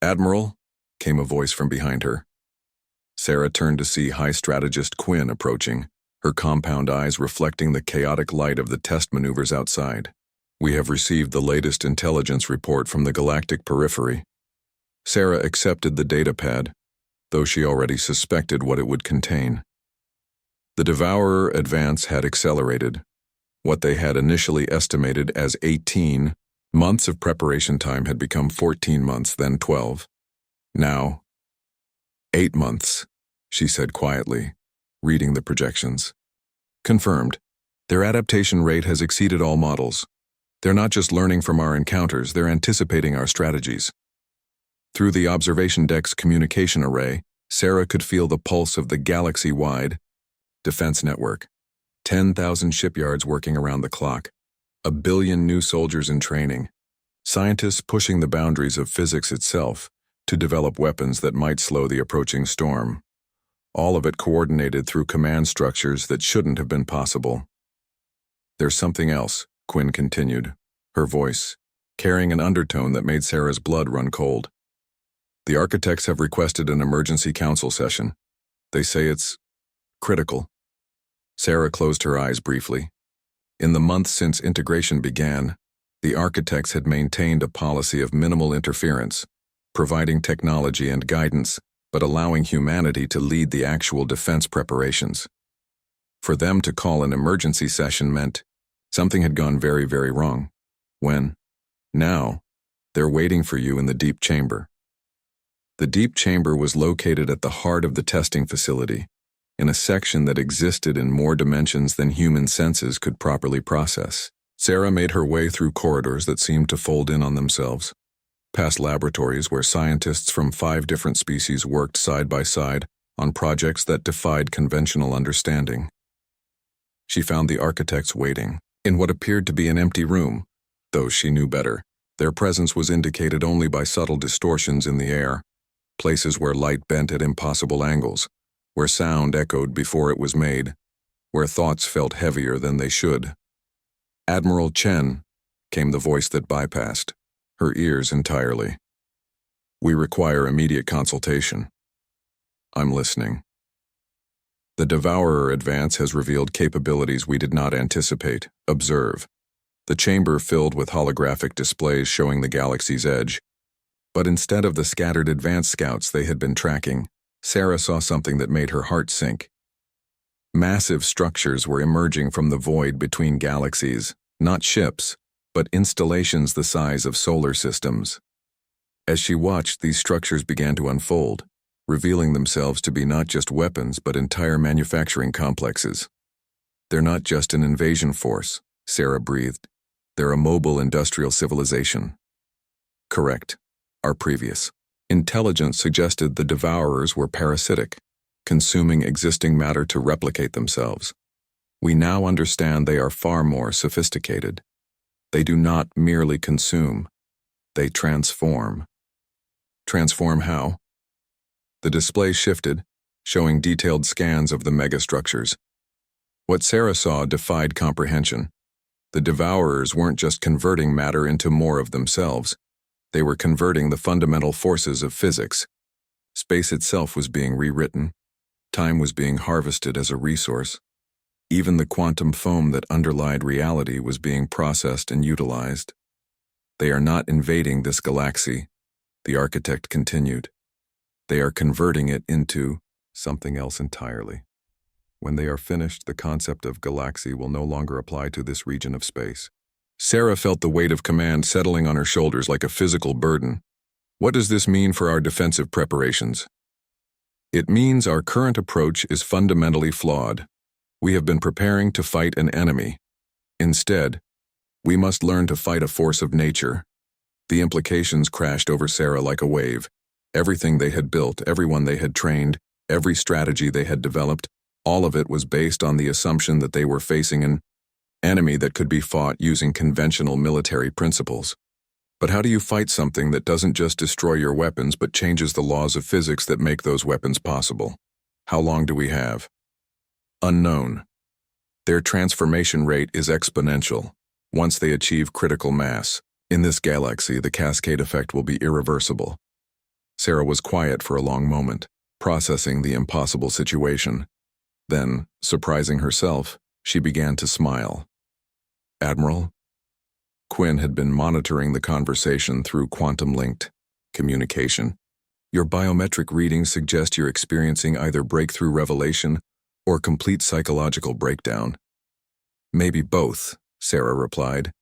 "Admiral," came a voice from behind her. Sarah turned to see High Strategist Quinn approaching, her compound eyes reflecting the chaotic light of the test maneuvers outside. "We have received the latest intelligence report from the Galactic periphery." Sarah accepted the datapad, though she already suspected what it would contain. The Devourer advance had accelerated. What they had initially estimated as 18 months of preparation time had become 14 months, then 12. Now, 8 months, she said quietly, reading the projections. "Confirmed. Their adaptation rate has exceeded all models. They're not just learning from our encounters, they're anticipating our strategies." Through the observation deck's communication array, Sarah could feel the pulse of the galaxy-wide defense network. 10,000 shipyards working around the clock. 1 billion new soldiers in training. Scientists pushing the boundaries of physics itself to develop weapons that might slow the approaching storm. All of it coordinated through command structures that shouldn't have been possible. "There's something else," Quinn continued, her voice carrying an undertone that made Sarah's blood run cold. "The architects have requested an emergency council session. They say it's critical." Sarah closed her eyes briefly. In the months since integration began, the architects had maintained a policy of minimal interference, providing technology and guidance, but allowing humanity to lead the actual defense preparations. For them to call an emergency session meant something had gone very, very wrong. Now, they're waiting for you in the deep chamber. The deep chamber was located at the heart of the testing facility, in a section that existed in more dimensions than human senses could properly process. Sarah made her way through corridors that seemed to fold in on themselves, past laboratories where scientists from 5 different species worked side by side on projects that defied conventional understanding. She found the architects waiting in what appeared to be an empty room, though she knew better. Their presence was indicated only by subtle distortions in the air, places where light bent at impossible angles, where sound echoed before it was made, where thoughts felt heavier than they should. "Admiral Chen," came the voice that bypassed her ears entirely. "We require immediate consultation." "I'm listening." "The Devourer advance has revealed capabilities we did not anticipate. Observe." The chamber filled with holographic displays showing the galaxy's edge. But instead of the scattered advance scouts they had been tracking, Sarah saw something that made her heart sink. Massive structures were emerging from the void between galaxies, not ships, but installations the size of solar systems. As she watched, these structures began to unfold, revealing themselves to be not just weapons but entire manufacturing complexes. "They're not just an invasion force," Sarah breathed. "They're a mobile industrial civilization." "Correct. Our previous intelligence suggested the Devourers were parasitic, consuming existing matter to replicate themselves. We now understand they are far more sophisticated. They do not merely consume, they transform." "Transform how?" The display shifted, showing detailed scans of the megastructures. What Sarah saw defied comprehension. The Devourers weren't just converting matter into more of themselves. They were converting the fundamental forces of physics. Space itself was being rewritten. Time was being harvested as a resource. Even the quantum foam that underlied reality was being processed and utilized. "They are not invading this galaxy," the architect continued. "They are converting it into something else entirely. When they are finished, the concept of galaxy will no longer apply to this region of space." Sarah felt the weight of command settling on her shoulders like a physical burden. "What does this mean for our defensive preparations?" "It means our current approach is fundamentally flawed. We have been preparing to fight an enemy. Instead, we must learn to fight a force of nature." The implications crashed over Sarah like a wave. Everything they had built, everyone they had trained, every strategy they had developed, all of it was based on the assumption that they were facing an enemy that could be fought using conventional military principles. But how do you fight something that doesn't just destroy your weapons but changes the laws of physics that make those weapons possible? How long do we have? Unknown. Their transformation rate is exponential. Once they achieve critical mass, in this galaxy, the cascade effect will be irreversible. Sarah was quiet for a long moment, processing the impossible situation. Then, surprising herself, she began to smile. "Admiral?" Quinn had been monitoring the conversation through quantum-linked communication. "Your biometric readings suggest you're experiencing either breakthrough revelation or complete psychological breakdown." "Maybe both," Sarah replied.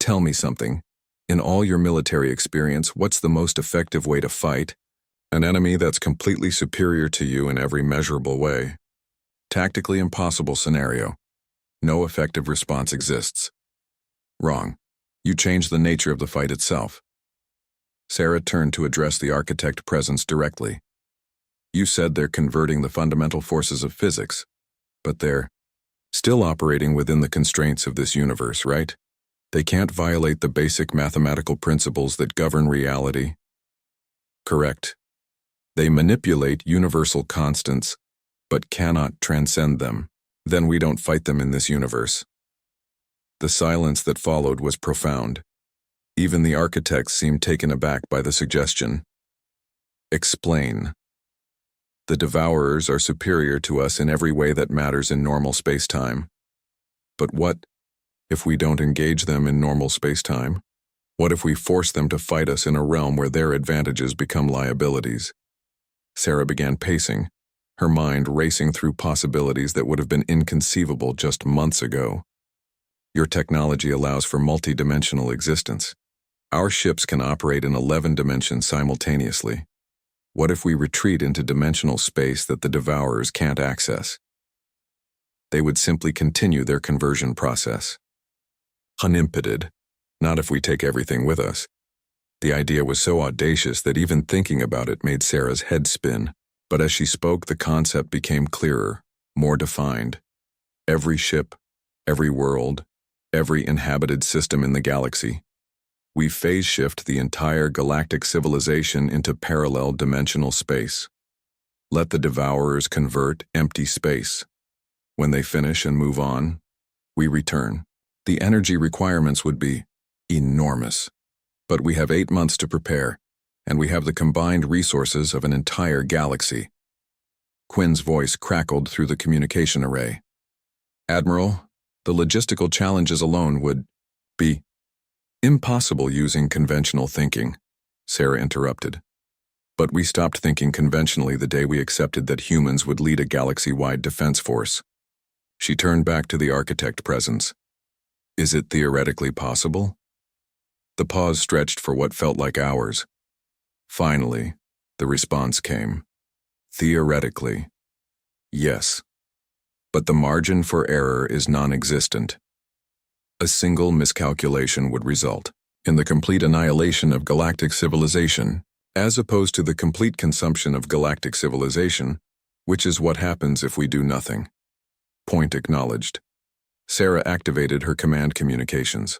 "Tell me something. In all your military experience, what's the most effective way to fight an enemy that's completely superior to you in every measurable way? Tactically impossible scenario. No effective response exists." "Wrong. You change the nature of the fight itself." Sarah turned to address the architect presence directly. "You said they're converting the fundamental forces of physics, but they're still operating within the constraints of this universe, right? They can't violate the basic mathematical principles that govern reality. Correct. They manipulate universal constants, but cannot transcend them. Then we don't fight them in this universe. The silence that followed was profound. Even the architects seemed taken aback by the suggestion. Explain. The Devourers are superior to us in every way that matters in normal space-time. But what if we don't engage them in normal space-time? What if we force them to fight us in a realm where their advantages become liabilities? Sarah began pacing, her mind racing through possibilities that would have been inconceivable just months ago. Your technology allows for multi-dimensional existence. Our ships can operate in 11 dimensions simultaneously. What if we retreat into dimensional space that the Devourers can't access? They would simply continue their conversion process. Unimpeded, not if we take everything with us. The idea was so audacious that even thinking about it made Sarah's head spin, but as she spoke, the concept became clearer, more defined. Every ship, every world, every inhabited system in the galaxy. We phase shift the entire galactic civilization into parallel dimensional space. Let the Devourers convert empty space. When they finish and move on, we return. The energy requirements would be enormous. But we have 8 months to prepare, and we have the combined resources of an entire galaxy. Quinn's voice crackled through the communication array. Admiral, the logistical challenges alone would be impossible using conventional thinking, Sarah interrupted. But we stopped thinking conventionally the day we accepted that humans would lead a galaxy-wide defense force. She turned back to the architect presence. Is it theoretically possible? The pause stretched for what felt like hours. Finally, the response came. Theoretically, yes. But the margin for error is non-existent. A single miscalculation would result in the complete annihilation of galactic civilization, as opposed to the complete consumption of galactic civilization, which is what happens if we do nothing. Point acknowledged. Sarah activated her command communications.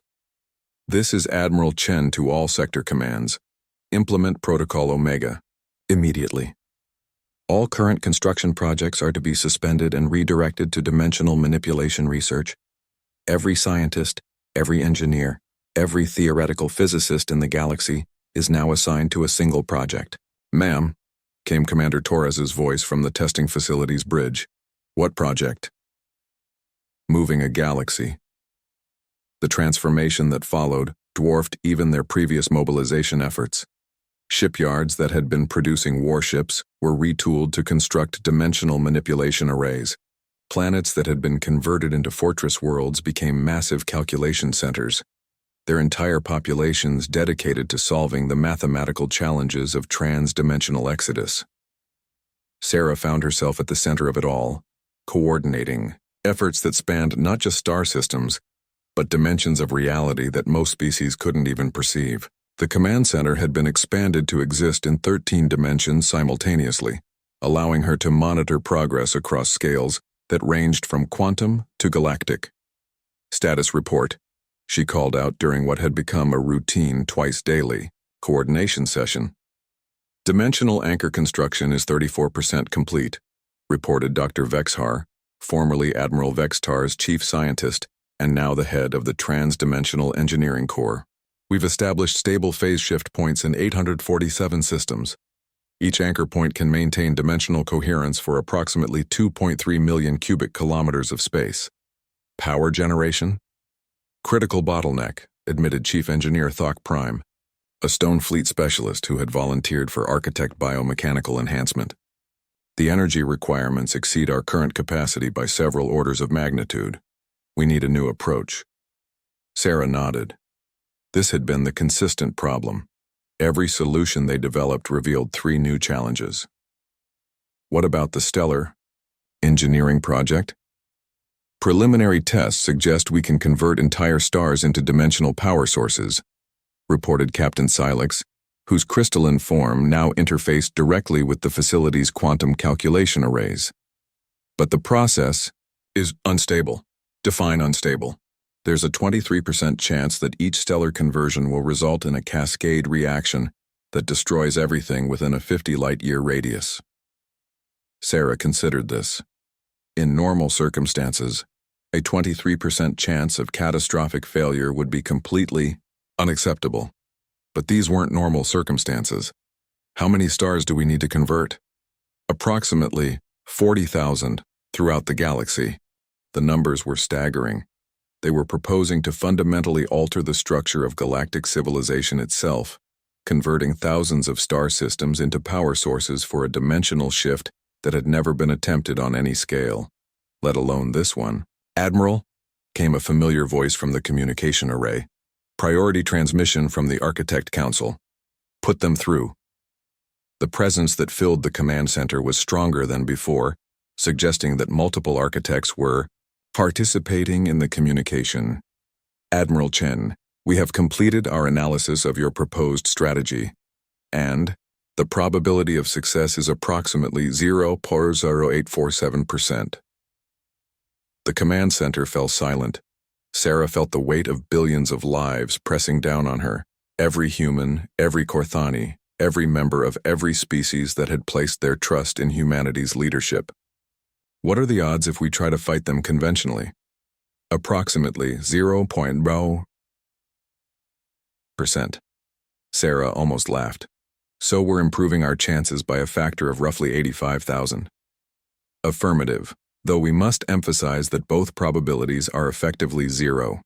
This is Admiral Chen to all sector commands. Implement Protocol Omega. Immediately. All current construction projects are to be suspended and redirected to dimensional manipulation research. Every scientist, every engineer, every theoretical physicist in the galaxy is now assigned to a single project. Ma'am, came Commander Torres's voice from the testing facility's bridge. What project? Moving a galaxy. The transformation that followed dwarfed even their previous mobilization efforts. Shipyards that had been producing warships were retooled to construct dimensional manipulation arrays. Planets that had been converted into fortress worlds became massive calculation centers, their entire populations dedicated to solving the mathematical challenges of trans-dimensional exodus. Sarah found herself at the center of it all, coordinating efforts that spanned not just star systems, but dimensions of reality that most species couldn't even perceive. The command center had been expanded to exist in 13 dimensions simultaneously, allowing her to monitor progress across scales that ranged from quantum to galactic. Status report, she called out during what had become a routine twice-daily coordination session. Dimensional anchor construction is 34% complete, reported Dr. Vexhar, formerly Admiral Vextar's chief scientist and now the head of the Trans-Dimensional Engineering Corps. We've established stable phase shift points in 847 systems. Each anchor point can maintain dimensional coherence for approximately 2.3 million cubic kilometers of space. Power generation? Critical bottleneck, admitted Chief Engineer Thok Prime, a Stone Fleet specialist who had volunteered for architect biomechanical enhancement. The energy requirements exceed our current capacity by several orders of magnitude. We need a new approach. Sarah nodded. This had been the consistent problem. Every solution they developed revealed 3 new challenges. What about the stellar engineering project? Preliminary tests suggest we can convert entire stars into dimensional power sources, reported Captain Silex, whose crystalline form now interfaced directly with the facility's quantum calculation arrays. But the process is unstable. Define unstable. There's a 23% chance that each stellar conversion will result in a cascade reaction that destroys everything within a 50 light-year radius. Sarah considered this. In normal circumstances, a 23% chance of catastrophic failure would be completely unacceptable. But these weren't normal circumstances. How many stars do we need to convert? Approximately 40,000 throughout the galaxy. The numbers were staggering. They were proposing to fundamentally alter the structure of galactic civilization itself, converting thousands of star systems into power sources for a dimensional shift that had never been attempted on any scale, let alone this one. "Admiral," came a familiar voice from the communication array. "Priority transmission from the Architect Council. Put them through." The presence that filled the command center was stronger than before, suggesting that multiple architects were participating in the communication. "Admiral Chen, we have completed our analysis of your proposed strategy, and the probability of success is approximately 0.0847%. The command center fell silent. Sarah felt the weight of billions of lives pressing down on her. Every human, every Korthani, every member of every species that had placed their trust in humanity's leadership. What are the odds if we try to fight them conventionally? Approximately 0.0%. Sarah almost laughed. So we're improving our chances by a factor of roughly 85,000. Affirmative, though we must emphasize that both probabilities are effectively zero.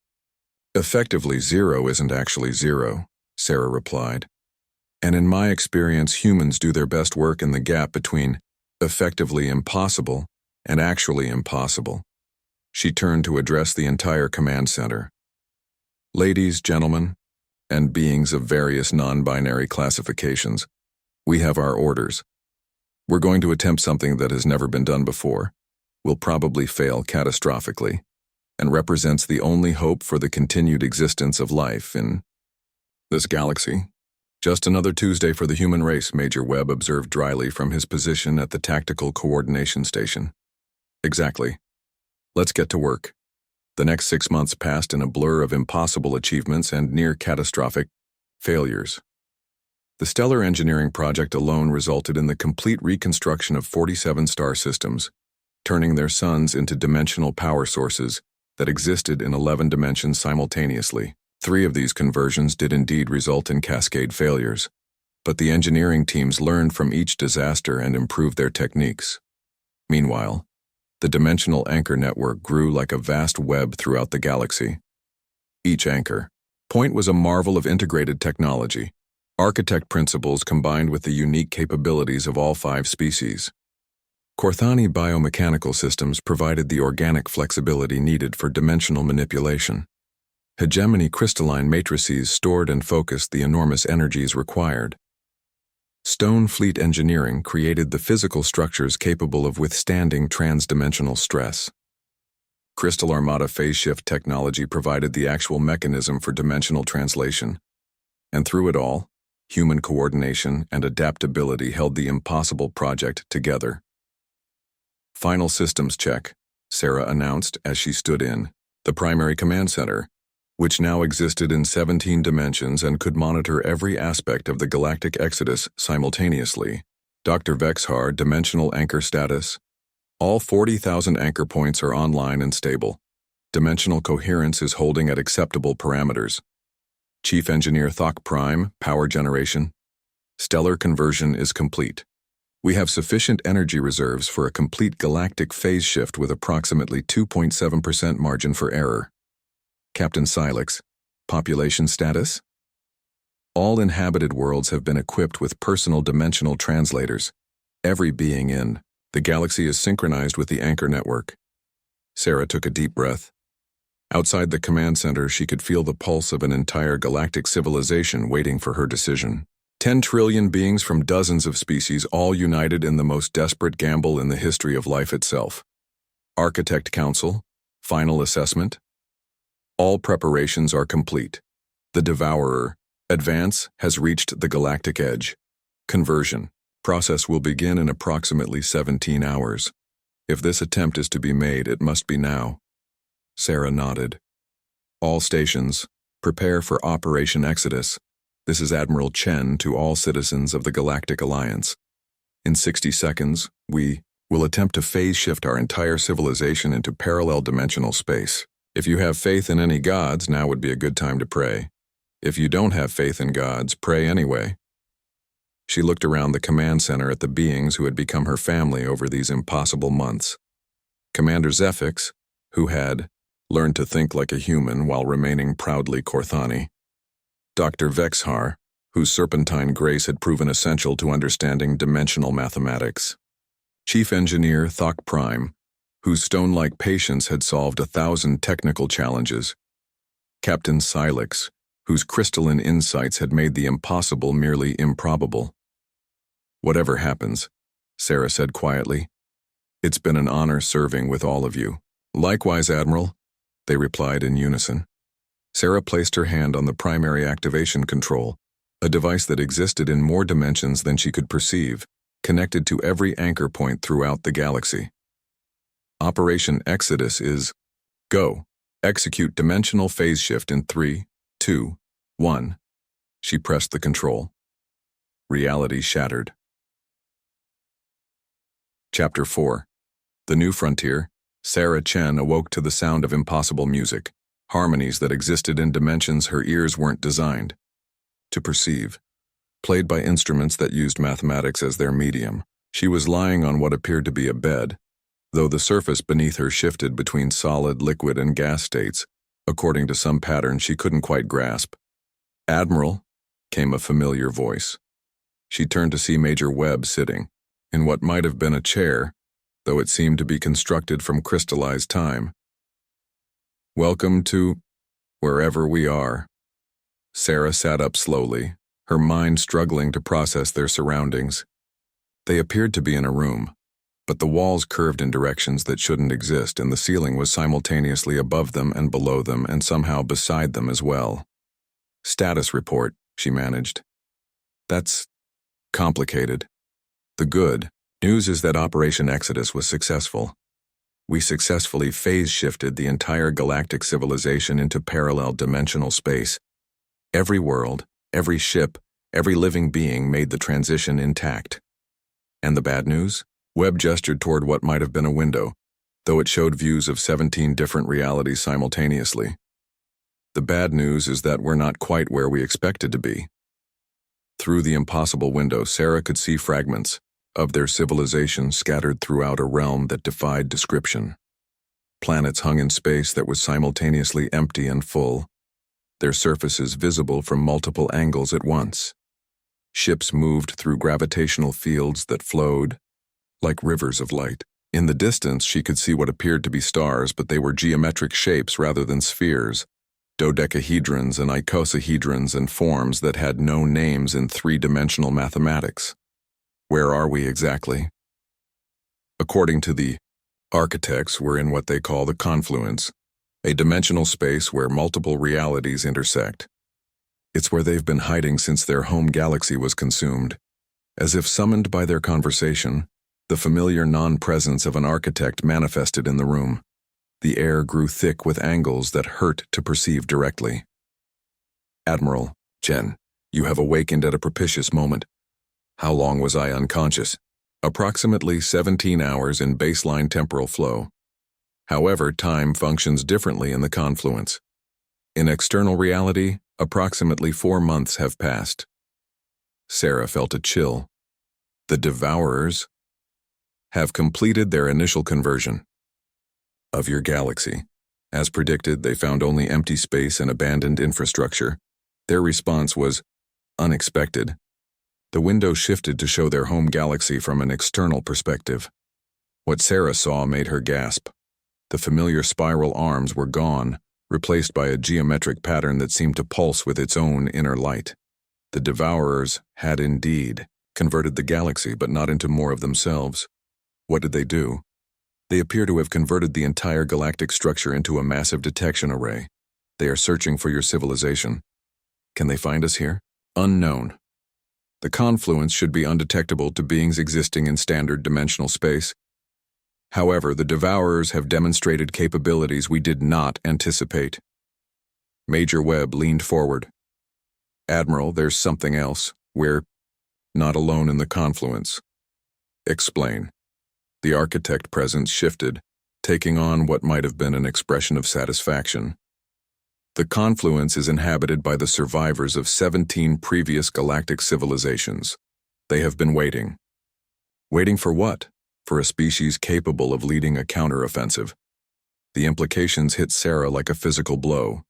Effectively zero isn't actually zero, Sarah replied. And in my experience, humans do their best work in the gap between effectively impossible and actually impossible. She turned to address the entire command center. Ladies, gentlemen, and beings of various non-binary classifications, we have our orders. We're going to attempt something that has never been done before, will probably fail catastrophically, and represents the only hope for the continued existence of life in this galaxy. Just another Tuesday for the human race, Major Webb observed dryly from his position at the Tactical Coordination Station. Exactly. Let's get to work. The next 6 months passed in a blur of impossible achievements and near-catastrophic failures. The stellar engineering project alone resulted in the complete reconstruction of 47 star systems, turning their suns into dimensional power sources that existed in 11 dimensions simultaneously. 3 of these conversions did indeed result in cascade failures, but the engineering teams learned from each disaster and improved their techniques. Meanwhile, the dimensional anchor network grew like a vast web throughout the galaxy. Each anchor point was a marvel of integrated technology, architect principles combined with the unique capabilities of all 5 species. Korthani biomechanical systems provided the organic flexibility needed for dimensional manipulation. Hegemony crystalline matrices stored and focused the enormous energies required. Stone fleet engineering created the physical structures capable of withstanding transdimensional stress. Crystal Armada phase shift technology provided the actual mechanism for dimensional translation. And through it all, human coordination and adaptability held the impossible project together. Final systems check, Sarah announced as she stood in the primary command center, which now existed in 17 dimensions and could monitor every aspect of the galactic exodus simultaneously. Dr. Vexhar, dimensional anchor status. All 40,000 anchor points are online and stable. Dimensional coherence is holding at acceptable parameters. Chief Engineer Thok Prime, power generation. Stellar conversion is complete. We have sufficient energy reserves for a complete galactic phase shift with approximately 2.7% margin for error. Captain Silex, population status? All inhabited worlds have been equipped with personal dimensional translators. Every being in the galaxy is synchronized with the anchor network. Sarah took a deep breath. Outside the command center, she could feel the pulse of an entire galactic civilization waiting for her decision. 10 trillion beings from dozens of species, all united in the most desperate gamble in the history of life itself. Architect Council, final assessment. All preparations are complete. The Devourer, advance, has reached the galactic edge. Conversion process will begin in approximately 17 hours. If this attempt is to be made, it must be now. Sarah nodded. All stations, prepare for Operation Exodus. This is Admiral Chen to all citizens of the Galactic Alliance. In 60 seconds, we will attempt to phase shift our entire civilization into parallel dimensional space. If you have faith in any gods, now would be a good time to pray. If you don't have faith in gods, pray anyway. She looked around the command center at the beings who had become her family over these impossible months. Commander Zephix, who had learned to think like a human while remaining proudly Korthani. Dr. Vexhar, whose serpentine grace had proven essential to understanding dimensional mathematics. Chief Engineer Thok Prime, whose stone-like patience had solved 1,000 technical challenges. Captain Silix, whose crystalline insights had made the impossible merely improbable. Whatever happens, Sarah said quietly, it's been an honor serving with all of you. Likewise, Admiral, they replied in unison. Sarah placed her hand on the primary activation control, a device that existed in more dimensions than she could perceive, connected to every anchor point throughout the galaxy. Operation Exodus is go. Execute dimensional phase shift in 3, 2, 1. She pressed the control. Reality shattered. Chapter 4. The New Frontier. Sarah Chen awoke to the sound of impossible music, harmonies that existed in dimensions her ears weren't designed to perceive. Played by instruments that used mathematics as their medium, she was lying on what appeared to be a bed, though the surface beneath her shifted between solid, liquid, and gas states, according to some pattern she couldn't quite grasp. Admiral, came a familiar voice. She turned to see Major Webb sitting, in what might have been a chair, though it seemed to be constructed from crystallized time. Welcome to wherever we are. Sarah sat up slowly, her mind struggling to process their surroundings. They appeared to be in a room, but the walls curved in directions that shouldn't exist, and the ceiling was simultaneously above them and below them and somehow beside them as well. Status report, she managed. That's complicated. The good news is that Operation Exodus was successful. We successfully phase-shifted the entire galactic civilization into parallel dimensional space. Every world, every ship, every living being made the transition intact. And the bad news? Webb gestured toward what might have been a window, though it showed views of 17 different realities simultaneously. The bad news is that we're not quite where we expected to be. Through the impossible window, Sarah could see fragments of their civilization scattered throughout a realm that defied description. Planets hung in space that was simultaneously empty and full, their surfaces visible from multiple angles at once. Ships moved through gravitational fields that flowed like rivers of light. In the distance, she could see what appeared to be stars, but they were geometric shapes rather than spheres, dodecahedrons and icosahedrons and forms that had no names in three-dimensional mathematics. Where are we exactly? According to the architects, we're in what they call the confluence, a dimensional space where multiple realities intersect. It's where they've been hiding since their home galaxy was consumed. As if summoned by their conversation, the familiar non-presence of an architect manifested in the room. The air grew thick with angles that hurt to perceive directly. Admiral, Chen, you have awakened at a propitious moment. How long was I unconscious? Approximately 17 hours in baseline temporal flow. However, time functions differently in the confluence. In external reality, approximately 4 months have passed. Sarah felt a chill. The Devourers have completed their initial conversion of your galaxy. As predicted, they found only empty space and abandoned infrastructure. Their response was unexpected. The window shifted to show their home galaxy from an external perspective. What Sarah saw made her gasp. The familiar spiral arms were gone, replaced by a geometric pattern that seemed to pulse with its own inner light. The Devourers had indeed converted the galaxy, but not into more of themselves. What did they do? They appear to have converted the entire galactic structure into a massive detection array. They are searching for your civilization. Can they find us here? Unknown. The confluence should be undetectable to beings existing in standard dimensional space. However, the Devourers have demonstrated capabilities we did not anticipate. Major Webb leaned forward. Admiral, there's something else. We're not alone in the confluence. Explain. The architect presence shifted, taking on what might have been an expression of satisfaction. The confluence is inhabited by the survivors of 17 previous galactic civilizations. They have been waiting. Waiting for what? For a species capable of leading a counteroffensive. The implications hit Sarah like a physical blow.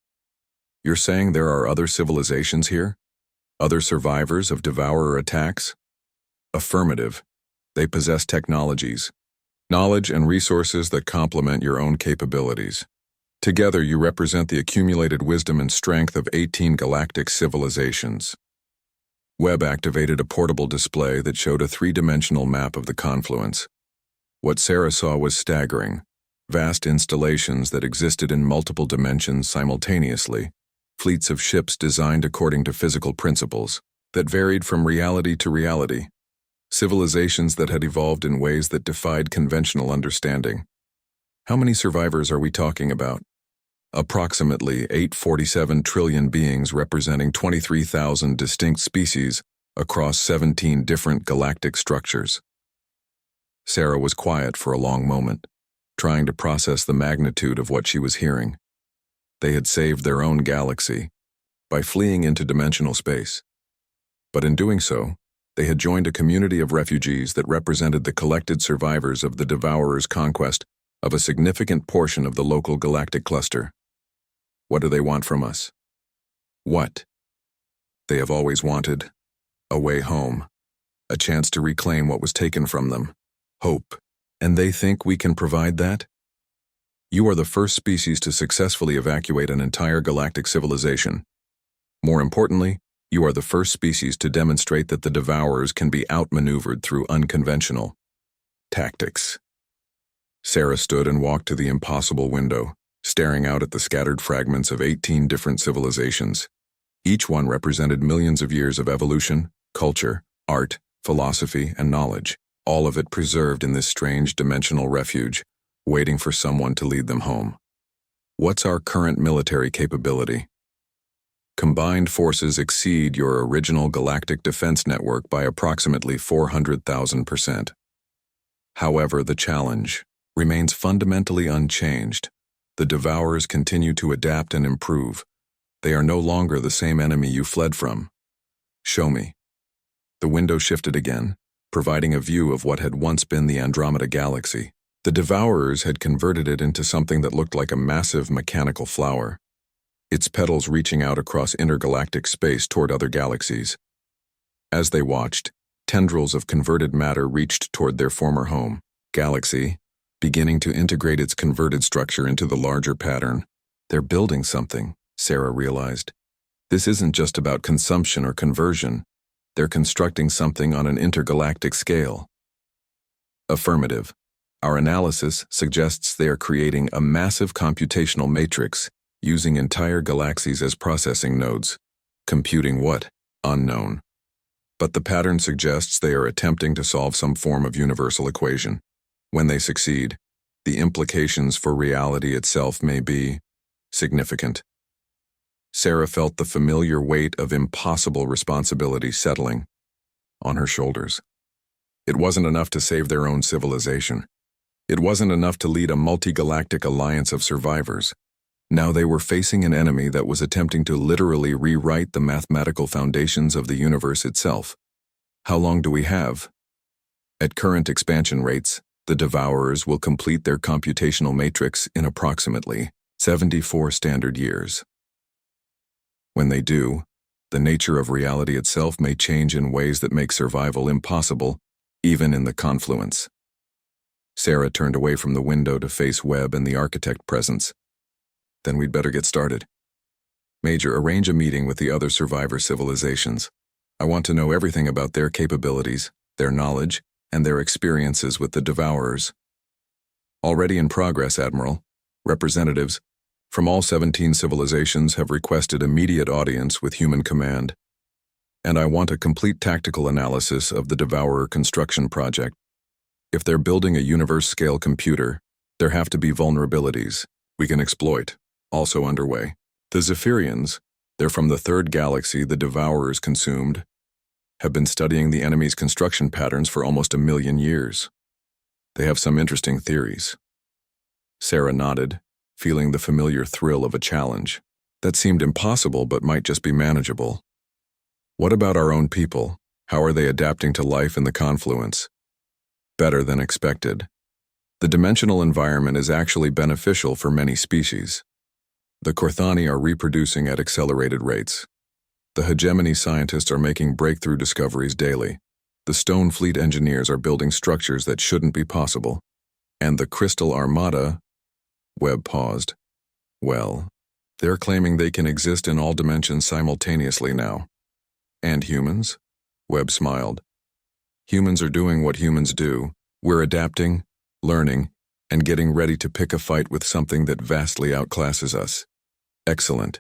You're saying there are other civilizations here? Other survivors of devourer attacks? Affirmative. They possess technologies, knowledge and resources that complement your own capabilities. Together, you represent the accumulated wisdom and strength of 18 galactic civilizations. Webb activated a portable display that showed a three-dimensional map of the confluence. What Sarah saw was staggering. Vast installations that existed in multiple dimensions simultaneously, fleets of ships designed according to physical principles that varied from reality to reality, civilizations that had evolved in ways that defied conventional understanding. How many survivors are we talking about? Approximately 847 trillion beings representing 23,000 distinct species across 17 different galactic structures. Sarah was quiet for a long moment, trying to process the magnitude of what she was hearing. They had saved their own galaxy by fleeing into dimensional space. But in doing so, they had joined a community of refugees that represented the collected survivors of the Devourer's conquest of a significant portion of the local galactic cluster. What do they want from us? What? They have always wanted a way home, a chance to reclaim what was taken from them, hope. And they think we can provide that? You are the first species to successfully evacuate an entire galactic civilization. More importantly, you are the first species to demonstrate that the Devourers can be outmaneuvered through unconventional tactics. Sarah stood and walked to the impossible window, staring out at the scattered fragments of 18 different civilizations. Each one represented millions of years of evolution, culture, art, philosophy, and knowledge, all of it preserved in this strange dimensional refuge, waiting for someone to lead them home. What's our current military capability? Combined forces exceed your original galactic defense network by approximately 400,000%. However, the challenge remains fundamentally unchanged. The Devourers continue to adapt and improve. They are no longer the same enemy you fled from. Show me. The window shifted again, providing a view of what had once been the Andromeda Galaxy. The Devourers had converted it into something that looked like a massive mechanical flower, its petals reaching out across intergalactic space toward other galaxies. As they watched, tendrils of converted matter reached toward their former home, galaxy, beginning to integrate its converted structure into the larger pattern. They're building something, Sarah realized. This isn't just about consumption or conversion. They're constructing something on an intergalactic scale. Affirmative. Our analysis suggests they are creating a massive computational matrix using entire galaxies as processing nodes. Computing what? Unknown. But the pattern suggests they are attempting to solve some form of universal equation. When they succeed, the implications for reality itself may be significant. Sarah felt the familiar weight of impossible responsibility settling on her shoulders. It wasn't enough to save their own civilization. It wasn't enough to lead a multi-galactic alliance of survivors. Now they were facing an enemy that was attempting to literally rewrite the mathematical foundations of the universe itself. How long do we have? At current expansion rates, the Devourers will complete their computational matrix in approximately 74 standard years. When they do, the nature of reality itself may change in ways that make survival impossible, even in the confluence. Sarah turned away from the window to face Webb and the architect presence. Then we'd better get started. Major, arrange a meeting with the other survivor civilizations. I want to know everything about their capabilities, their knowledge, and their experiences with the Devourers. Already in progress, Admiral. Representatives from all 17 civilizations have requested immediate audience with human command. And I want a complete tactical analysis of the Devourer construction project. If they're building a universe-scale computer, there have to be vulnerabilities we can exploit, also underway. The Zephyrians, they're from the third galaxy the Devourers consumed, have been studying the enemy's construction patterns for almost 1,000,000 years. They have some interesting theories. Sarah nodded, feeling the familiar thrill of a challenge. That seemed impossible but might just be manageable. What about our own people? How are they adapting to life in the confluence? Better than expected. The dimensional environment is actually beneficial for many species. The Corthani are reproducing at accelerated rates. The hegemony scientists are making breakthrough discoveries daily. The Stone Fleet engineers are building structures that shouldn't be possible. And the Crystal Armada... Webb paused. Well, they're claiming they can exist in all dimensions simultaneously now. And humans? Webb smiled. Humans are doing what humans do. We're adapting, learning, and getting ready to pick a fight with something that vastly outclasses us. Excellent.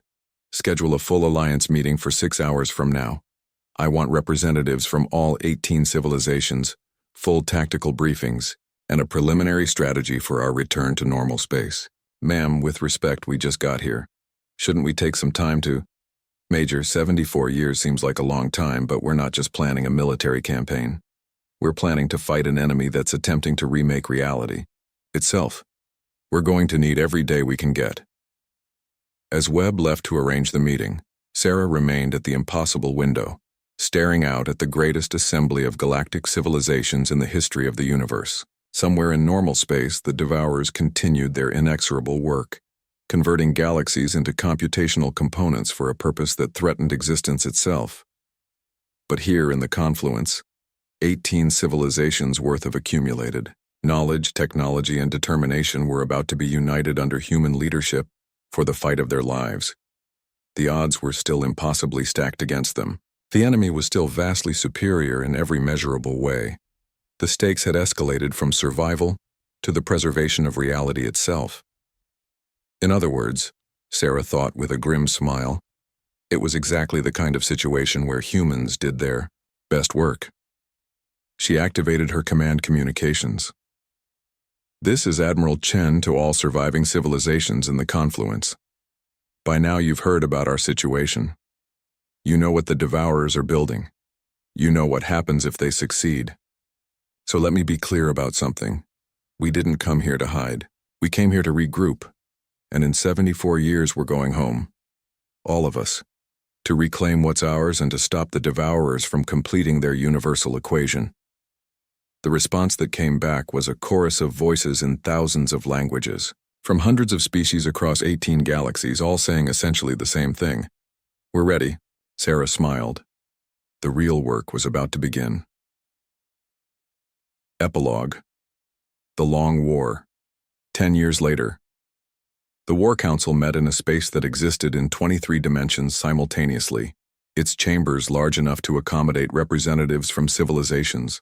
Schedule a full alliance meeting for 6 hours from now. I want representatives from all 18 civilizations, full tactical briefings, and a preliminary strategy for our return to normal space. Ma'am, with respect, we just got here. Shouldn't we take some time to... Major, 74 years seems like a long time, but we're not just planning a military campaign. We're planning to fight an enemy that's attempting to remake reality itself. We're going to need every day we can get. As Webb left to arrange the meeting, Sarah remained at the impossible window, staring out at the greatest assembly of galactic civilizations in the history of the universe. Somewhere in normal space, the Devourers continued their inexorable work, converting galaxies into computational components for a purpose that threatened existence itself. But here in the confluence, 18 civilizations worth of accumulated knowledge, technology, and determination were about to be united under human leadership for the fight of their lives. The odds were still impossibly stacked against them. The enemy was still vastly superior in every measurable way. The stakes had escalated from survival to the preservation of reality itself. In other words, Sarah thought with a grim smile, it was exactly the kind of situation where humans did their best work. She activated her command communications. This is Admiral Chen to all surviving civilizations in the confluence. By now you've heard about our situation. You know what the Devourers are building. You know what happens if they succeed. So let me be clear about something. We didn't come here to hide. We came here to regroup. And in 74 years we're going home. All of us. To reclaim what's ours and to stop the Devourers from completing their universal equation. The response that came back was a chorus of voices in thousands of languages, from hundreds of species across 18 galaxies, all saying essentially the same thing. We're ready. Sarah smiled. The real work was about to begin. Epilogue. The Long War. 10 years later. The War Council met in a space that existed in 23 dimensions simultaneously, its chambers large enough to accommodate representatives from civilizations,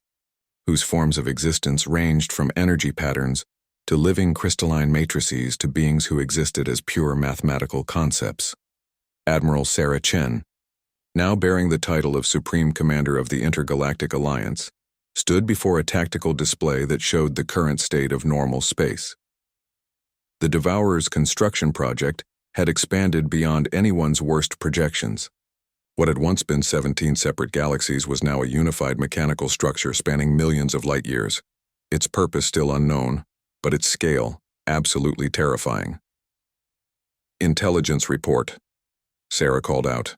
whose forms of existence ranged from energy patterns to living crystalline matrices to beings who existed as pure mathematical concepts. Admiral Sarah Chen, now bearing the title of Supreme Commander of the Intergalactic Alliance, stood before a tactical display that showed the current state of normal space. The Devourer's construction project had expanded beyond anyone's worst projections. What had once been 17 separate galaxies was now a unified mechanical structure spanning millions of light years, its purpose still unknown, but its scale absolutely terrifying. Intelligence report, Sarah called out.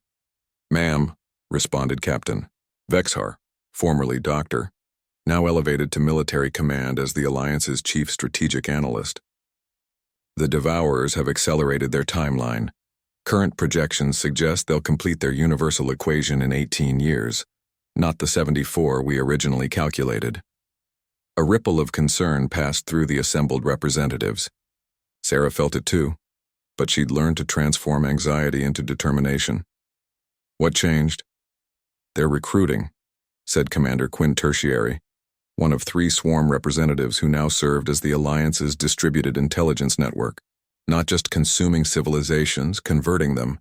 Ma'am, responded Captain Vexhar, formerly Doctor, now elevated to military command as the Alliance's chief strategic analyst. The Devourers have accelerated their timeline. Current projections suggest they'll complete their universal equation in 18 years, not the 74 we originally calculated. A ripple of concern passed through the assembled representatives. Sarah felt it too, but she'd learned to transform anxiety into determination. What changed? They're recruiting, said Commander Quinn Tertiary, one of 3 swarm representatives who now served as the Alliance's distributed intelligence network. Not just consuming civilizations, converting them.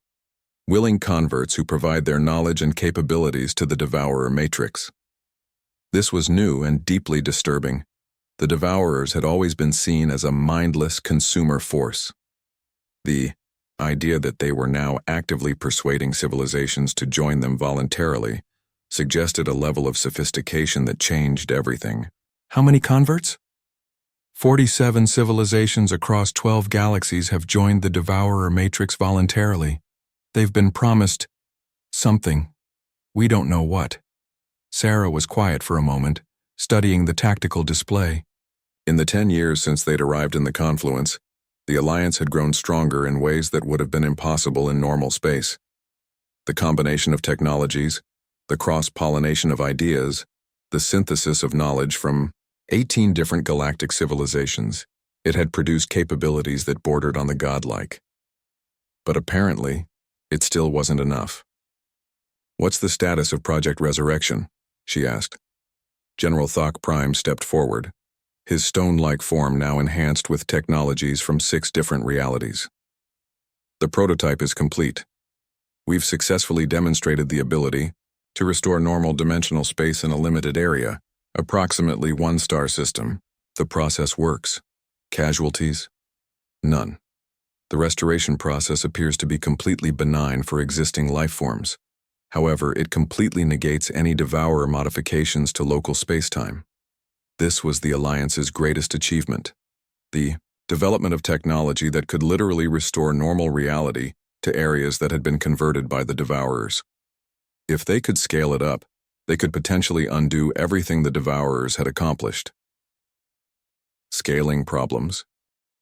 Willing converts who provide their knowledge and capabilities to the Devourer matrix. This was new and deeply disturbing. The Devourers had always been seen as a mindless consumer force. The idea that they were now actively persuading civilizations to join them voluntarily suggested a level of sophistication that changed everything. How many converts? 47 civilizations across 12 galaxies have joined the Devourer Matrix voluntarily. They've been promised something. We don't know what. Sarah was quiet for a moment, studying the tactical display. In the 10 years since they'd arrived in the confluence, the Alliance had grown stronger in ways that would have been impossible in normal space. The combination of technologies, the cross-pollination of ideas, the synthesis of knowledge from 18 different galactic civilizations, it had produced capabilities that bordered on the godlike. But apparently, it still wasn't enough. "What's the status of Project Resurrection?" she asked. General Thok Prime stepped forward, his stone-like form now enhanced with technologies from 6 different realities. "The prototype is complete. We've successfully demonstrated the ability to restore normal dimensional space in a limited area, approximately 1 star system. The process works. Casualties? None. The restoration process appears to be completely benign for existing life forms. However, it completely negates any Devourer modifications to local spacetime. This was the Alliance's greatest achievement. The development of technology that could literally restore normal reality to areas that had been converted by the Devourers. If they could scale it up, they could potentially undo everything the Devourers had accomplished. Scaling problems,